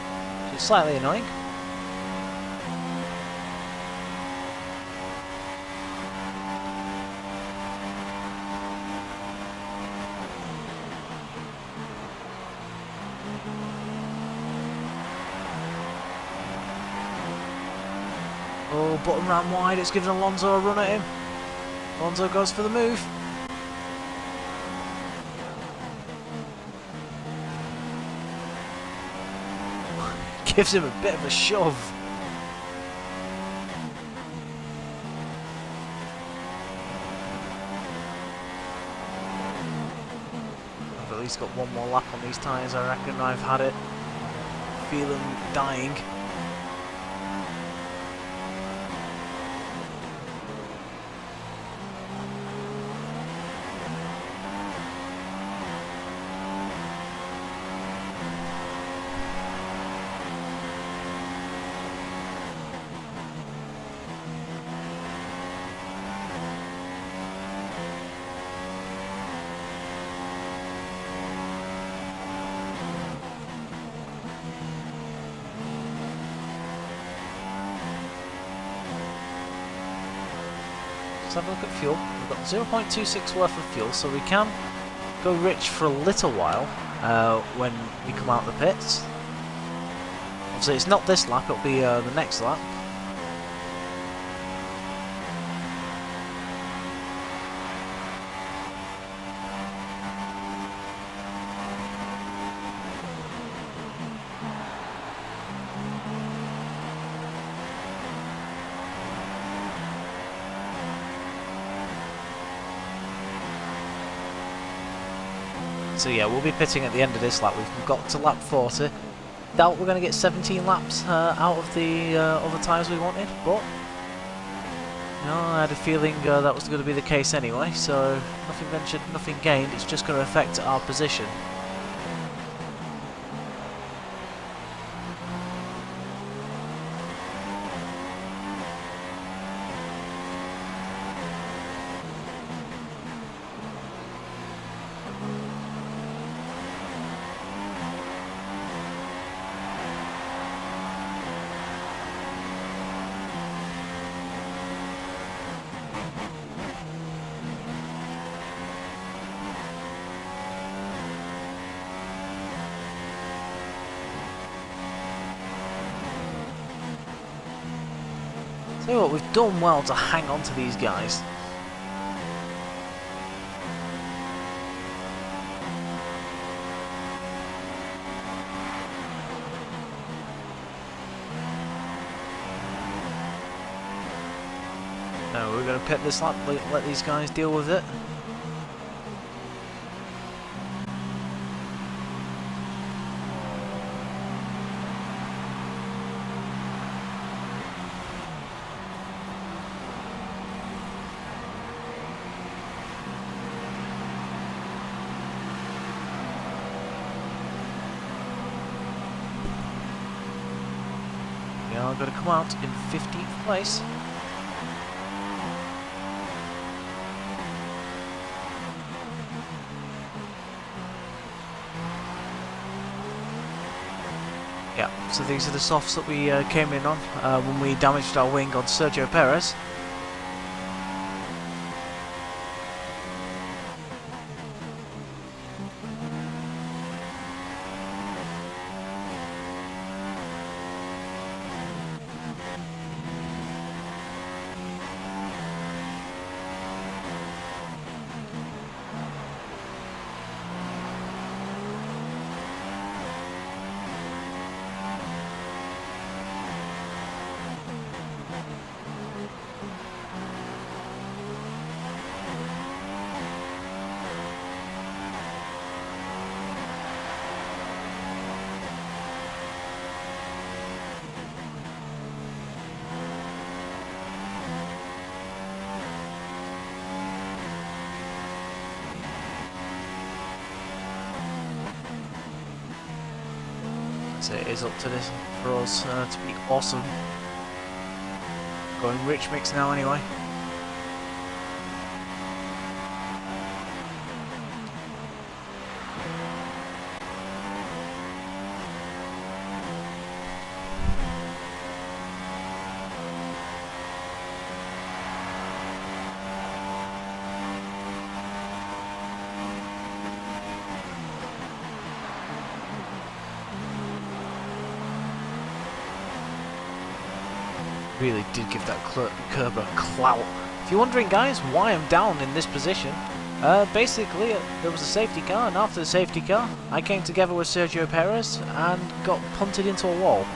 It's slightly annoying. Oh, Button ran wide, it's given Alonso a run at him. Alonso goes for the move. gives him a bit of a shove. I've at least got one more lap on these tyres, I reckon. I've had it. Feel them dying. Let's have a look at fuel. We've got 0.26 worth of fuel, so we can go rich for a little while when we come out of the pits. Obviously it's not this lap, it'll be the next lap. So yeah, we'll be pitting at the end of this lap. We've got to lap 40. Doubt we're going to get 17 laps out of the other tyres we wanted, but you know, I had a feeling that was going to be the case anyway. So nothing ventured, nothing gained. It's just going to affect our position. Tell you what, we've done well to hang on to these guys. No, we're going to pit this lap, let these guys deal with it. We are going to come out in 15th place. Yeah, so these are the softs that we came in on when we damaged our wing on Sergio Perez. So it is up to this for us to be awesome. Going rich mix now anyway. Really did give that curb a clout. If you're wondering, guys, why I'm down in this position, basically there was a safety car, and after the safety car I came together with Sergio Perez and got punted into a wall.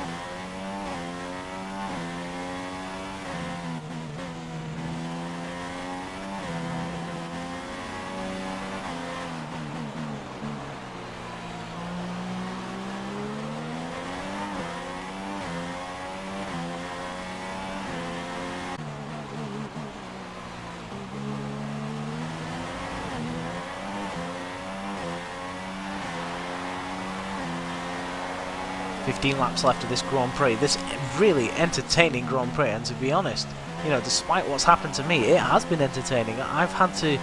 15 laps left of this Grand Prix. This really entertaining Grand Prix, and to be honest, you know, despite what's happened to me, it has been entertaining. I've had to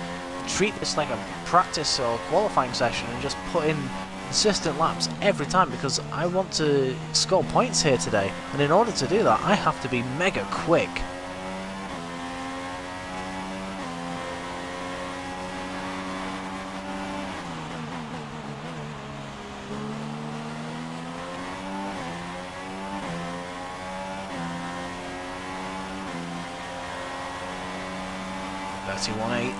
treat this like a practice or qualifying session and just put in consistent laps every time because I want to score points here today, and in order to do that I have to be mega quick. .31.8.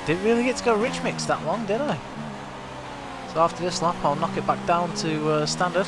Didn't really get to go rich mix that long, did I? So after this lap I'll knock it back down to standard.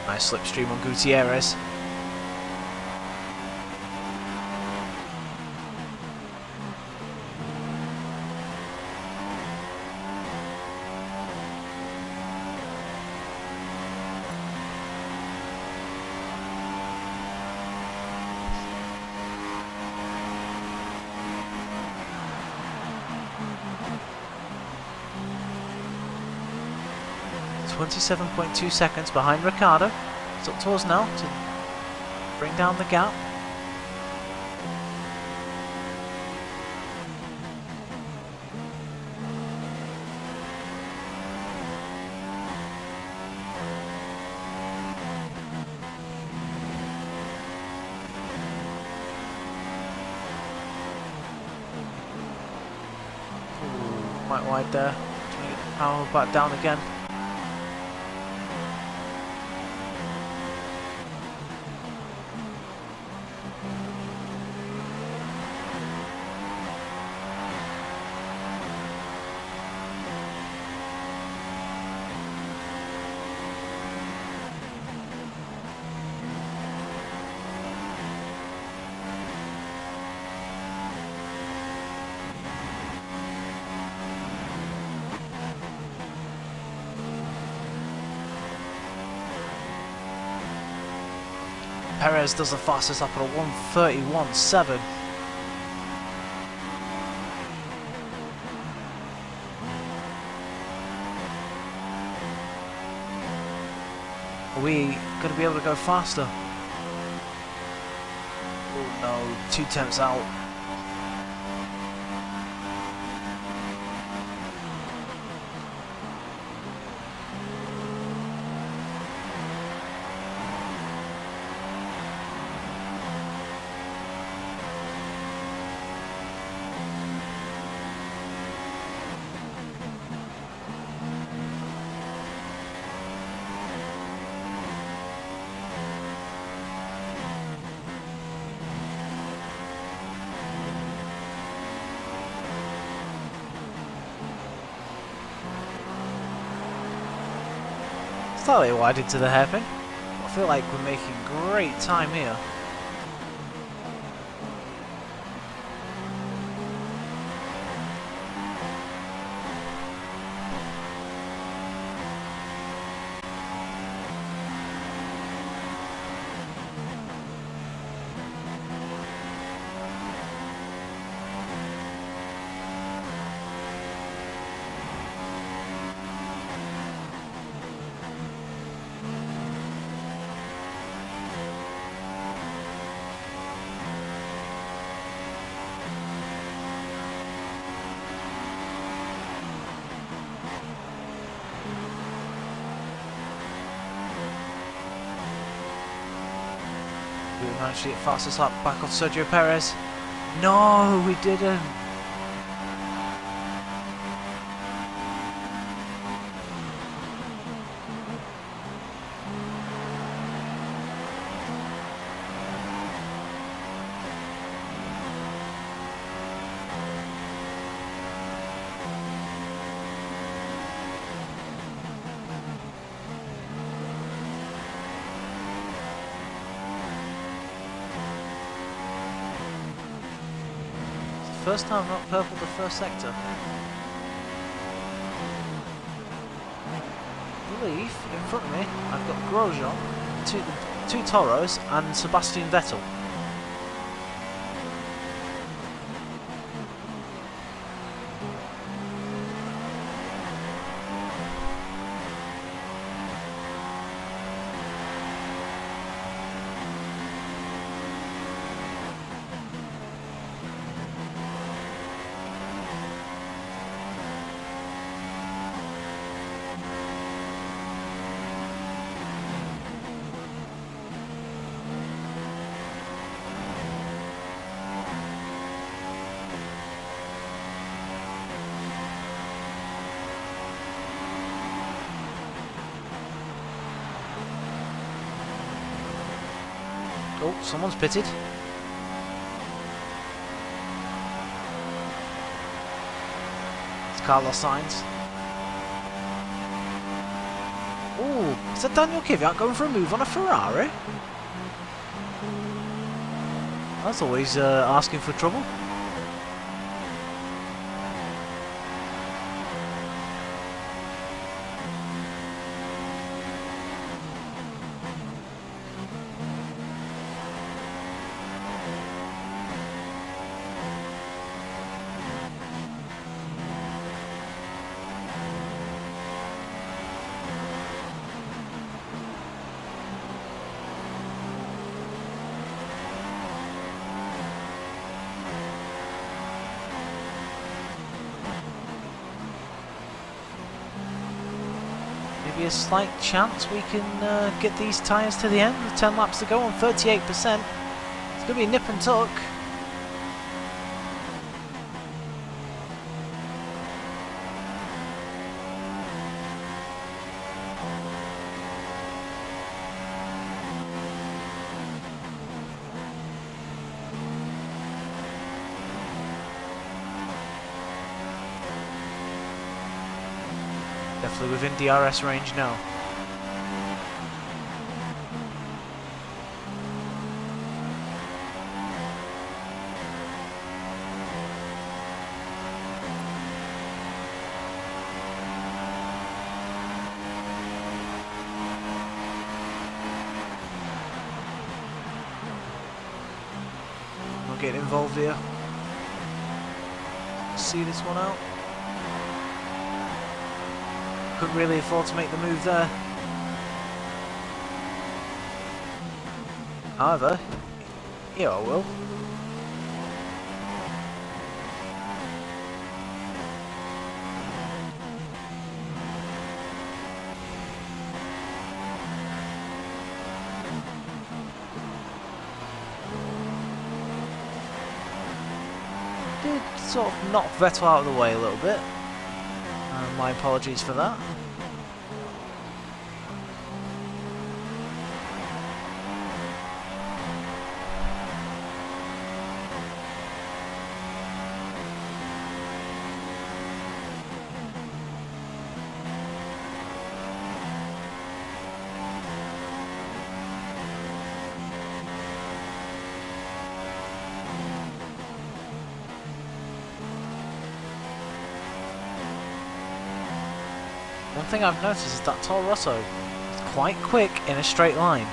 Nice slipstream on Gutierrez. .2 seconds behind Ricciardo. It's up to us now to bring down the gap. Ooh, quite wide there. Trying to get the power back down again. Perez does the fastest lap at a 1:31.7. Are we going to be able to go faster? Oh no, 2 tenths out. Slightly wide into the hairpin. I feel like we're making great time here. We managed to get fastest lap back off Sergio Perez. No, we didn't. First time I've not purpled the first sector. I believe in front of me I've got Grosjean, two Toros and Sebastian Vettel. Oh, someone's pitted. It's Carlos Sainz. Oh, is that Daniel Kvyat going for a move on a Ferrari? That's always asking for trouble. Maybe a slight chance we can get these tyres to the end with 10 laps to go on 38%. It's going to be a nip and tuck. Definitely within DRS range now. Not getting involved here. See this one out. Couldn't really afford to make the move there. However, yeah, I will. Did sort of knock Vettel out of the way a little bit. My apologies for that. One thing I've noticed is that Toro Rosso is quite quick in a straight line.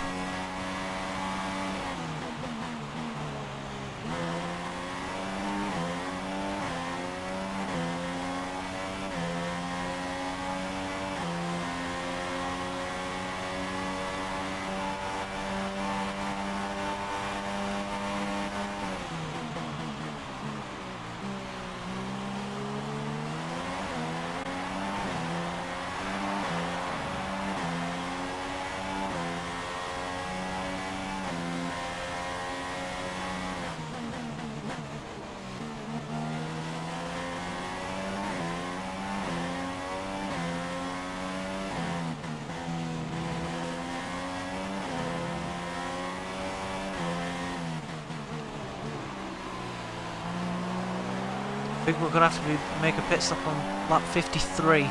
I think we're going to have to make a pit stop on lap 53.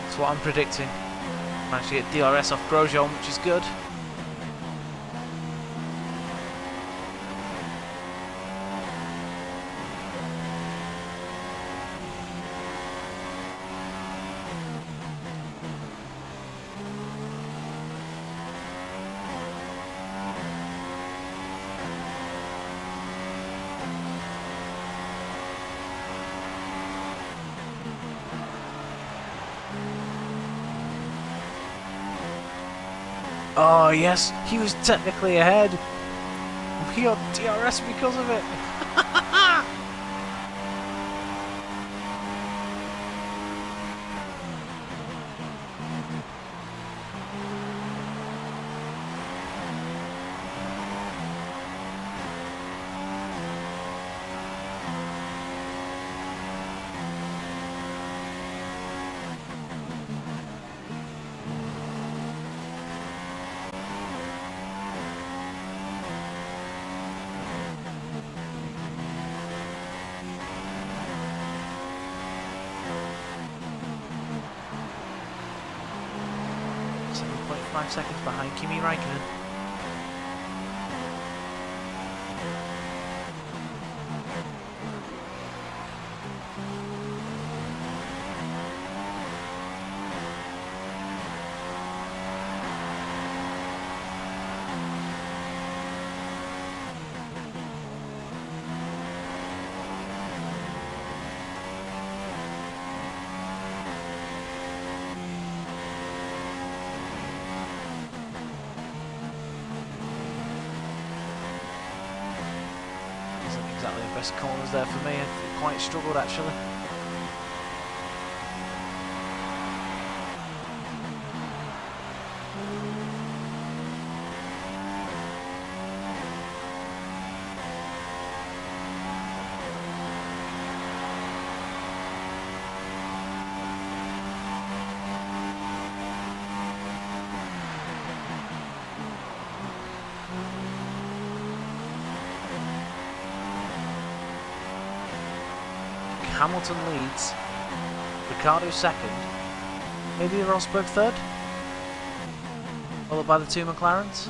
That's what I'm predicting. Managed to get DRS off Grosjean, which is good. Oh yes, he was technically ahead. He got DRS because of it. Seconds behind Kimi Raikkonen. Exactly the best corners there for me. I quite struggled actually. Hamilton leads, Ricciardo second, maybe Rosberg third, followed by the two McLarens.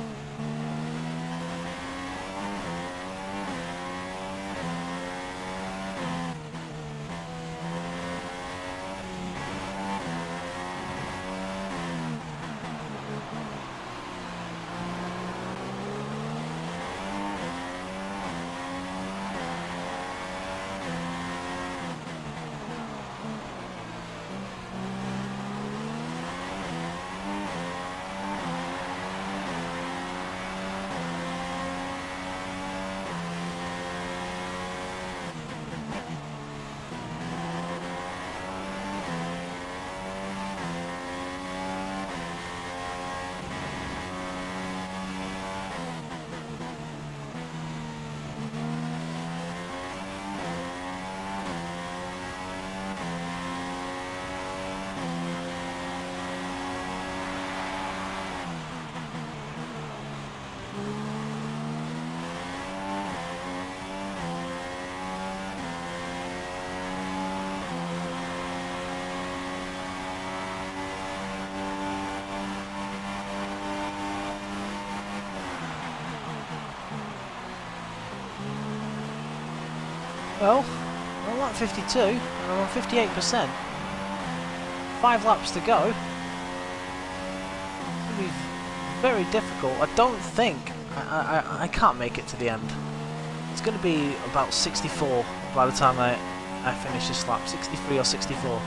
Well, we're on lap 52 and I'm on 58%. 5 laps to go. It's going to be very difficult. I don't think I can't make it to the end. It's going to be about 64 by the time I finish this lap. 63 or 64.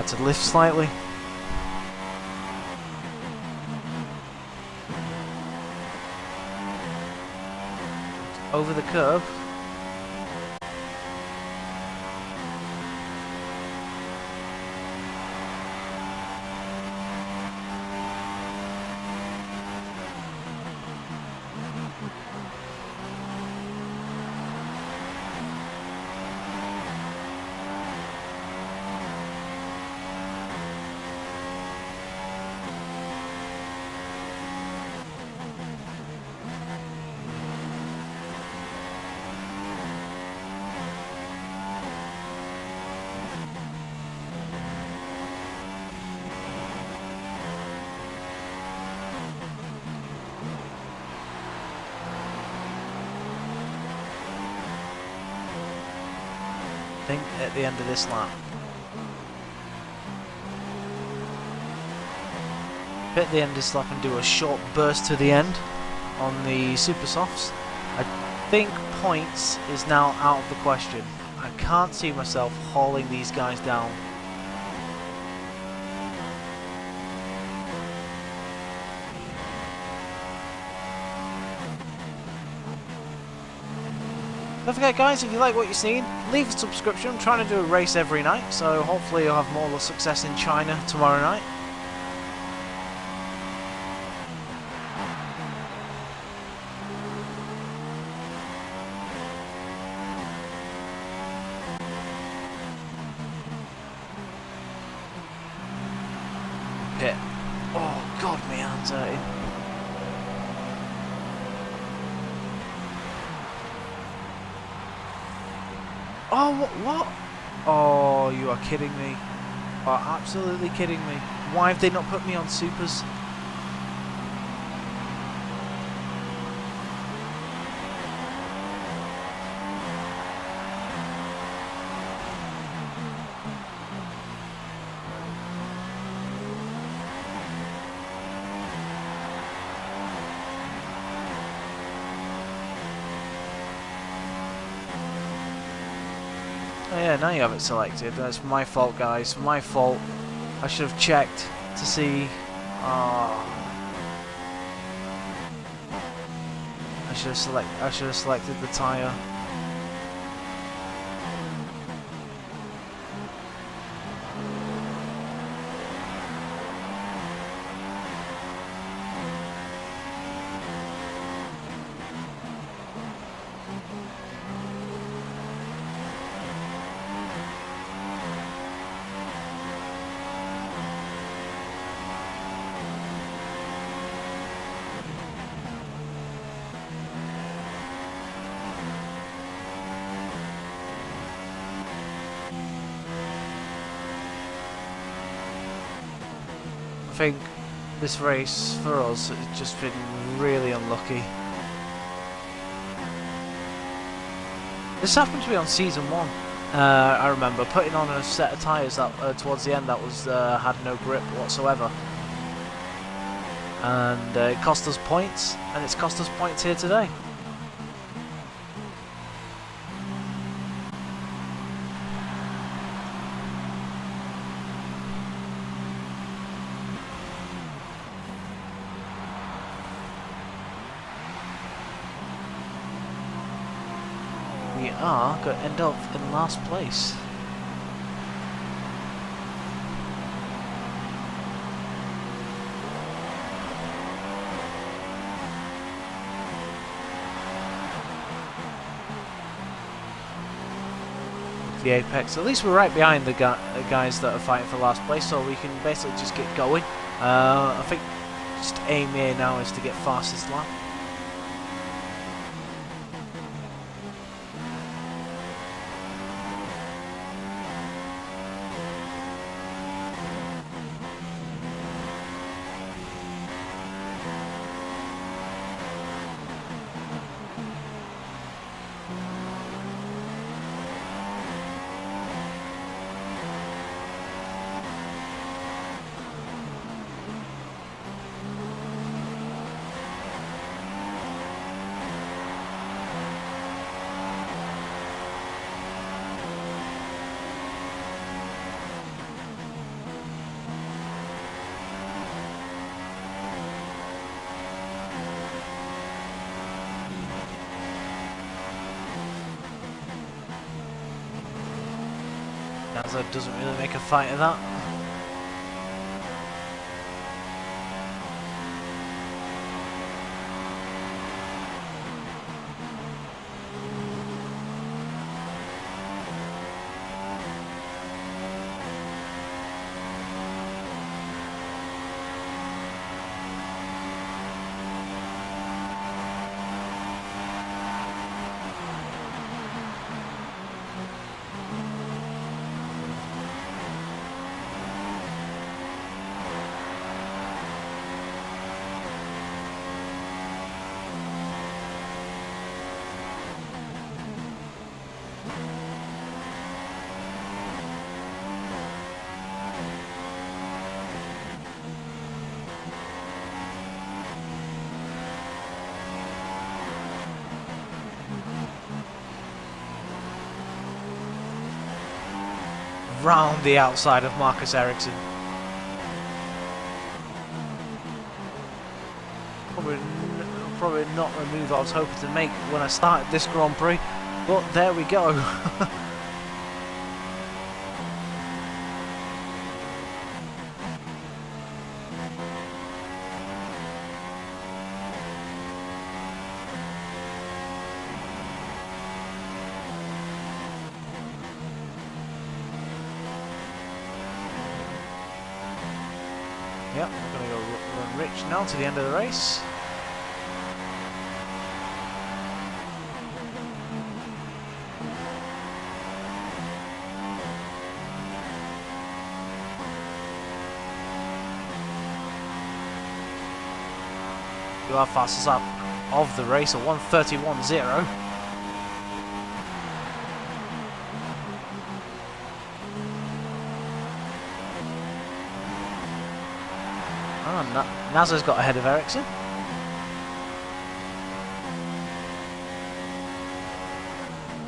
Had to lift slightly. Over the curb. I think at the end of this lap. Hit the end of this lap and do a short burst to the end on the super softs. I think points is now out of the question. I can't see myself hauling these guys down. Don't forget guys, if you like what you're seeing, leave a subscription. I'm trying to do a race every night, so hopefully you'll have more success in China tomorrow night. Pit. Oh god, my hands hurting. Oh, what? Oh, you are kidding me. You are absolutely kidding me. Why have they not put me on supers? Oh yeah, now you have it selected. That's my fault, guys. My fault. I should have checked to see. I should have selected the tyre. I think this race for us has just been really unlucky. This happened to me on season 1. I remember putting on a set of tyres that towards the end that was had no grip whatsoever, and it cost us points, and it's cost us points here today. We are going to end up in last place. The apex. At least we're right behind the guys that are fighting for last place, so we can basically just get going. I think just aim here now is to get fastest lap. Nasa doesn't really make a fight of that. Round the outside of Marcus Ericsson. Probably not the move I was hoping to make when I started this Grand Prix, but there we go. Yep, we're going to go run Rich now to the end of the race. You are fastest up of the race at 1:31.0. Nasa's got ahead of Ericsson.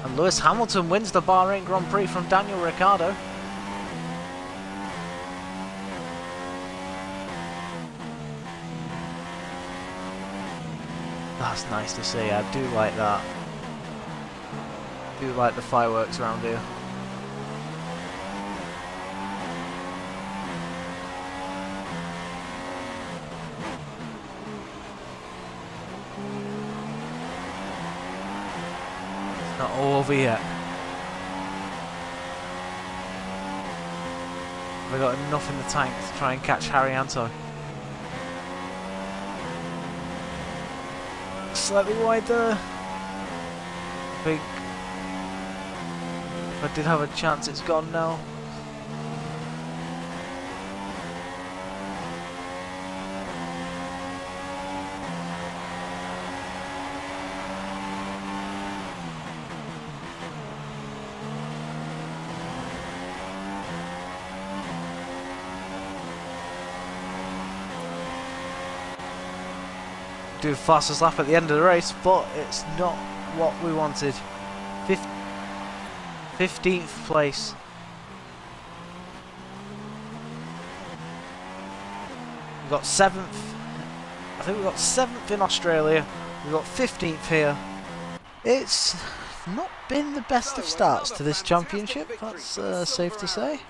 And Lewis Hamilton wins the Bahrain Grand Prix from Daniel Ricciardo. That's nice to see, I do like that. I do like the fireworks around here. Not all over yet. We've got enough in the tank to try and catch Harry Anto. Slightly wide there. I think if I did have a chance, it's gone now. Do fastest lap at the end of the race, but it's not what we wanted. 15th place. We got 7th. I think we got 7th in Australia. We got 15th here. It's not been the best of starts to this championship. That's safe to say.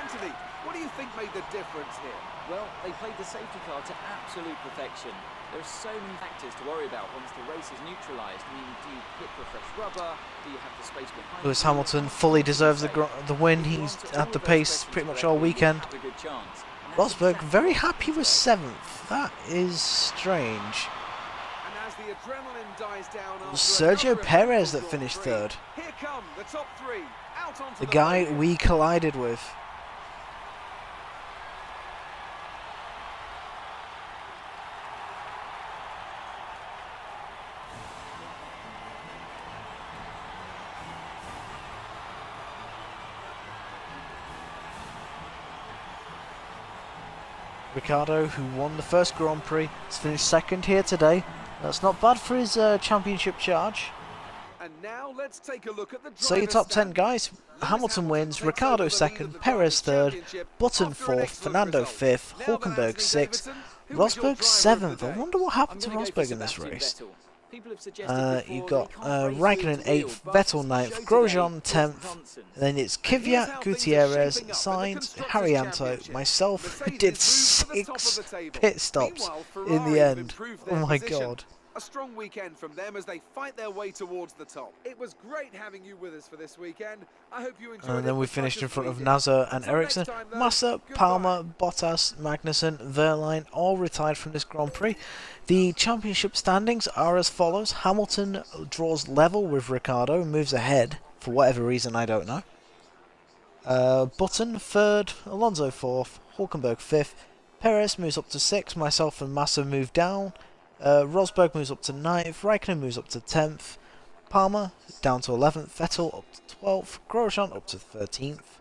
Anthony, what do you think made the difference here? Well, they played the safety car to absolute perfection. There are so many factors to worry about once the race is neutralised. I mean, do you pit for fresh rubber? Do you have the space behind? Lewis Hamilton fully deserves the win. He's at the pace pretty much all weekend. Rosberg very happy with 7th. That is strange. And as the adrenaline dies down, It was Sergio Perez that finished 3rd. Here come the top 3 out onto The guy we collided with. Ricciardo, who won the first Grand Prix, has finished 2nd here today. That's not bad for his championship charge. And now let's take a look at the So your top 10 guys: Hamilton wins, Ricciardo 2nd, Perez 3rd, Button 4th, Fernando 5th, Hulkenberg 6th, Rosberg 7th. I wonder what happened to Rosberg in this race. People have suggested You've before got they can't race Raikkonen wheel to wheel, 8th, but Vettel it's 9th, show Grosjean today, 10th, Johnson. then it's And here's Kvyat, how things are Gutierrez, shaping up in the Sainz, Constructors' Haryanto, Championship. myself, who Mercedes did moves to the top of 6 the table. pit stops Meanwhile, in Ferrari the have end. improved Oh their my position. god. A strong weekend from them as they fight their way towards the top. It was great having you with us for this weekend. I hope you enjoyed it. And then we as much finished in as front we of did. Nasser and Until next Ericsson. time, though, Massa, goodbye. Palmer, Bottas, Magnussen, Wehrlein all retired from this Grand Prix. The championship standings are as follows. Hamilton draws level with Ricciardo and moves ahead for whatever reason, I don't know. Button 3rd, Alonso 4th, Hulkenberg 5th, Perez moves up to 6th, myself and Massa move down, Rosberg moves up to 9th, Raikkonen moves up to 10th, Palmer down to 11th, Vettel up to 12th, Grosjean up to 13th,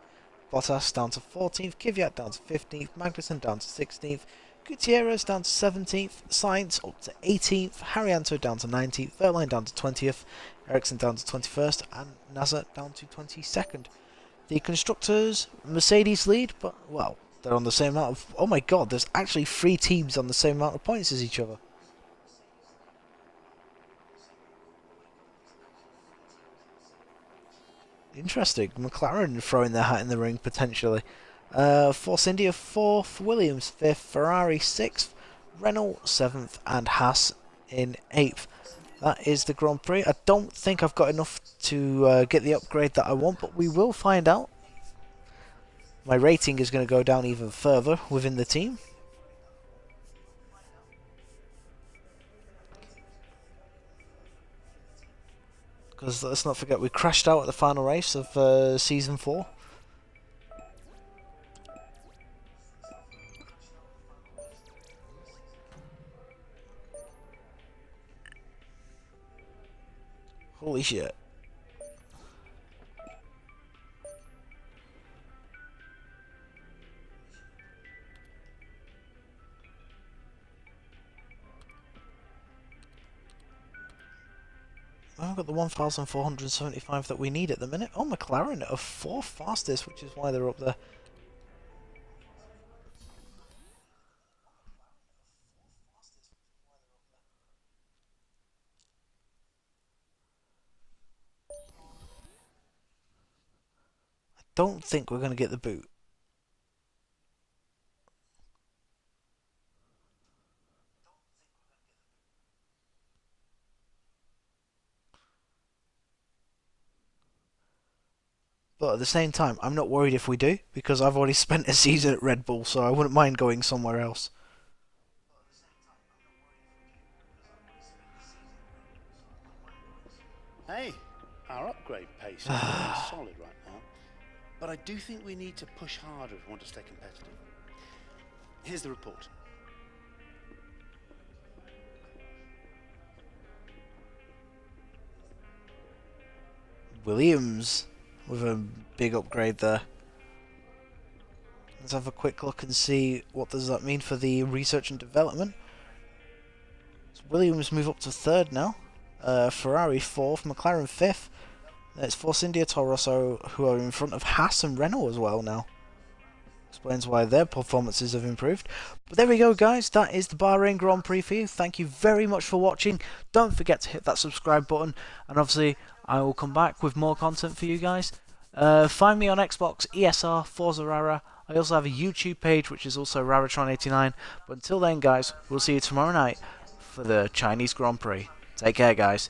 Bottas down to 14th, Kvyat down to 15th, Magnussen down to 16th, Gutierrez down to 17th, Sainz up to 18th, Haryanto down to 19th, Wehrlein down to 20th, Ericsson down to 21st, and Nasser down to 22nd. The constructors, Mercedes lead, but, well, they're on the same amount of... Oh my god, there's actually 3 teams on the same amount of points as each other. Interesting. McLaren throwing their hat in the ring, potentially. Force India 4th, Williams 5th, Ferrari 6th, Renault 7th, and Haas in 8th. That is the Grand Prix. I don't think I've got enough to get the upgrade that I want, but we will find out. My rating is going to go down even further within the team. Because let's not forget, we crashed out at the final race of Season 4. Holy shit. I've got the 1,475 that we need at the minute. Oh, McLaren are 4th fastest, which is why they're up there. I don't think we're going to get the boot. But at the same time, I'm not worried if we do, because I've already spent a season at Red Bull, so I wouldn't mind going somewhere else. Hey, our upgrade pace is really solid right now, but I do think we need to push harder if we want to stay competitive. Here's the report. Williams with a big upgrade there. Let's have a quick look and see what does that mean for the research and development. So Williams move up to 3rd now. Ferrari 4th, McLaren 5th. It's Force India, Toro Rosso, who are in front of Haas and Renault as well now. Explains why their performances have improved. But there we go, guys. That is the Bahrain Grand Prix for you. Thank you very much for watching. Don't forget to hit that subscribe button. And obviously, I will come back with more content for you guys. Find me on Xbox, ESR, Forza Rara. I also have a YouTube page, which is also Raratron89. But until then, guys, we'll see you tomorrow night for the Chinese Grand Prix. Take care, guys.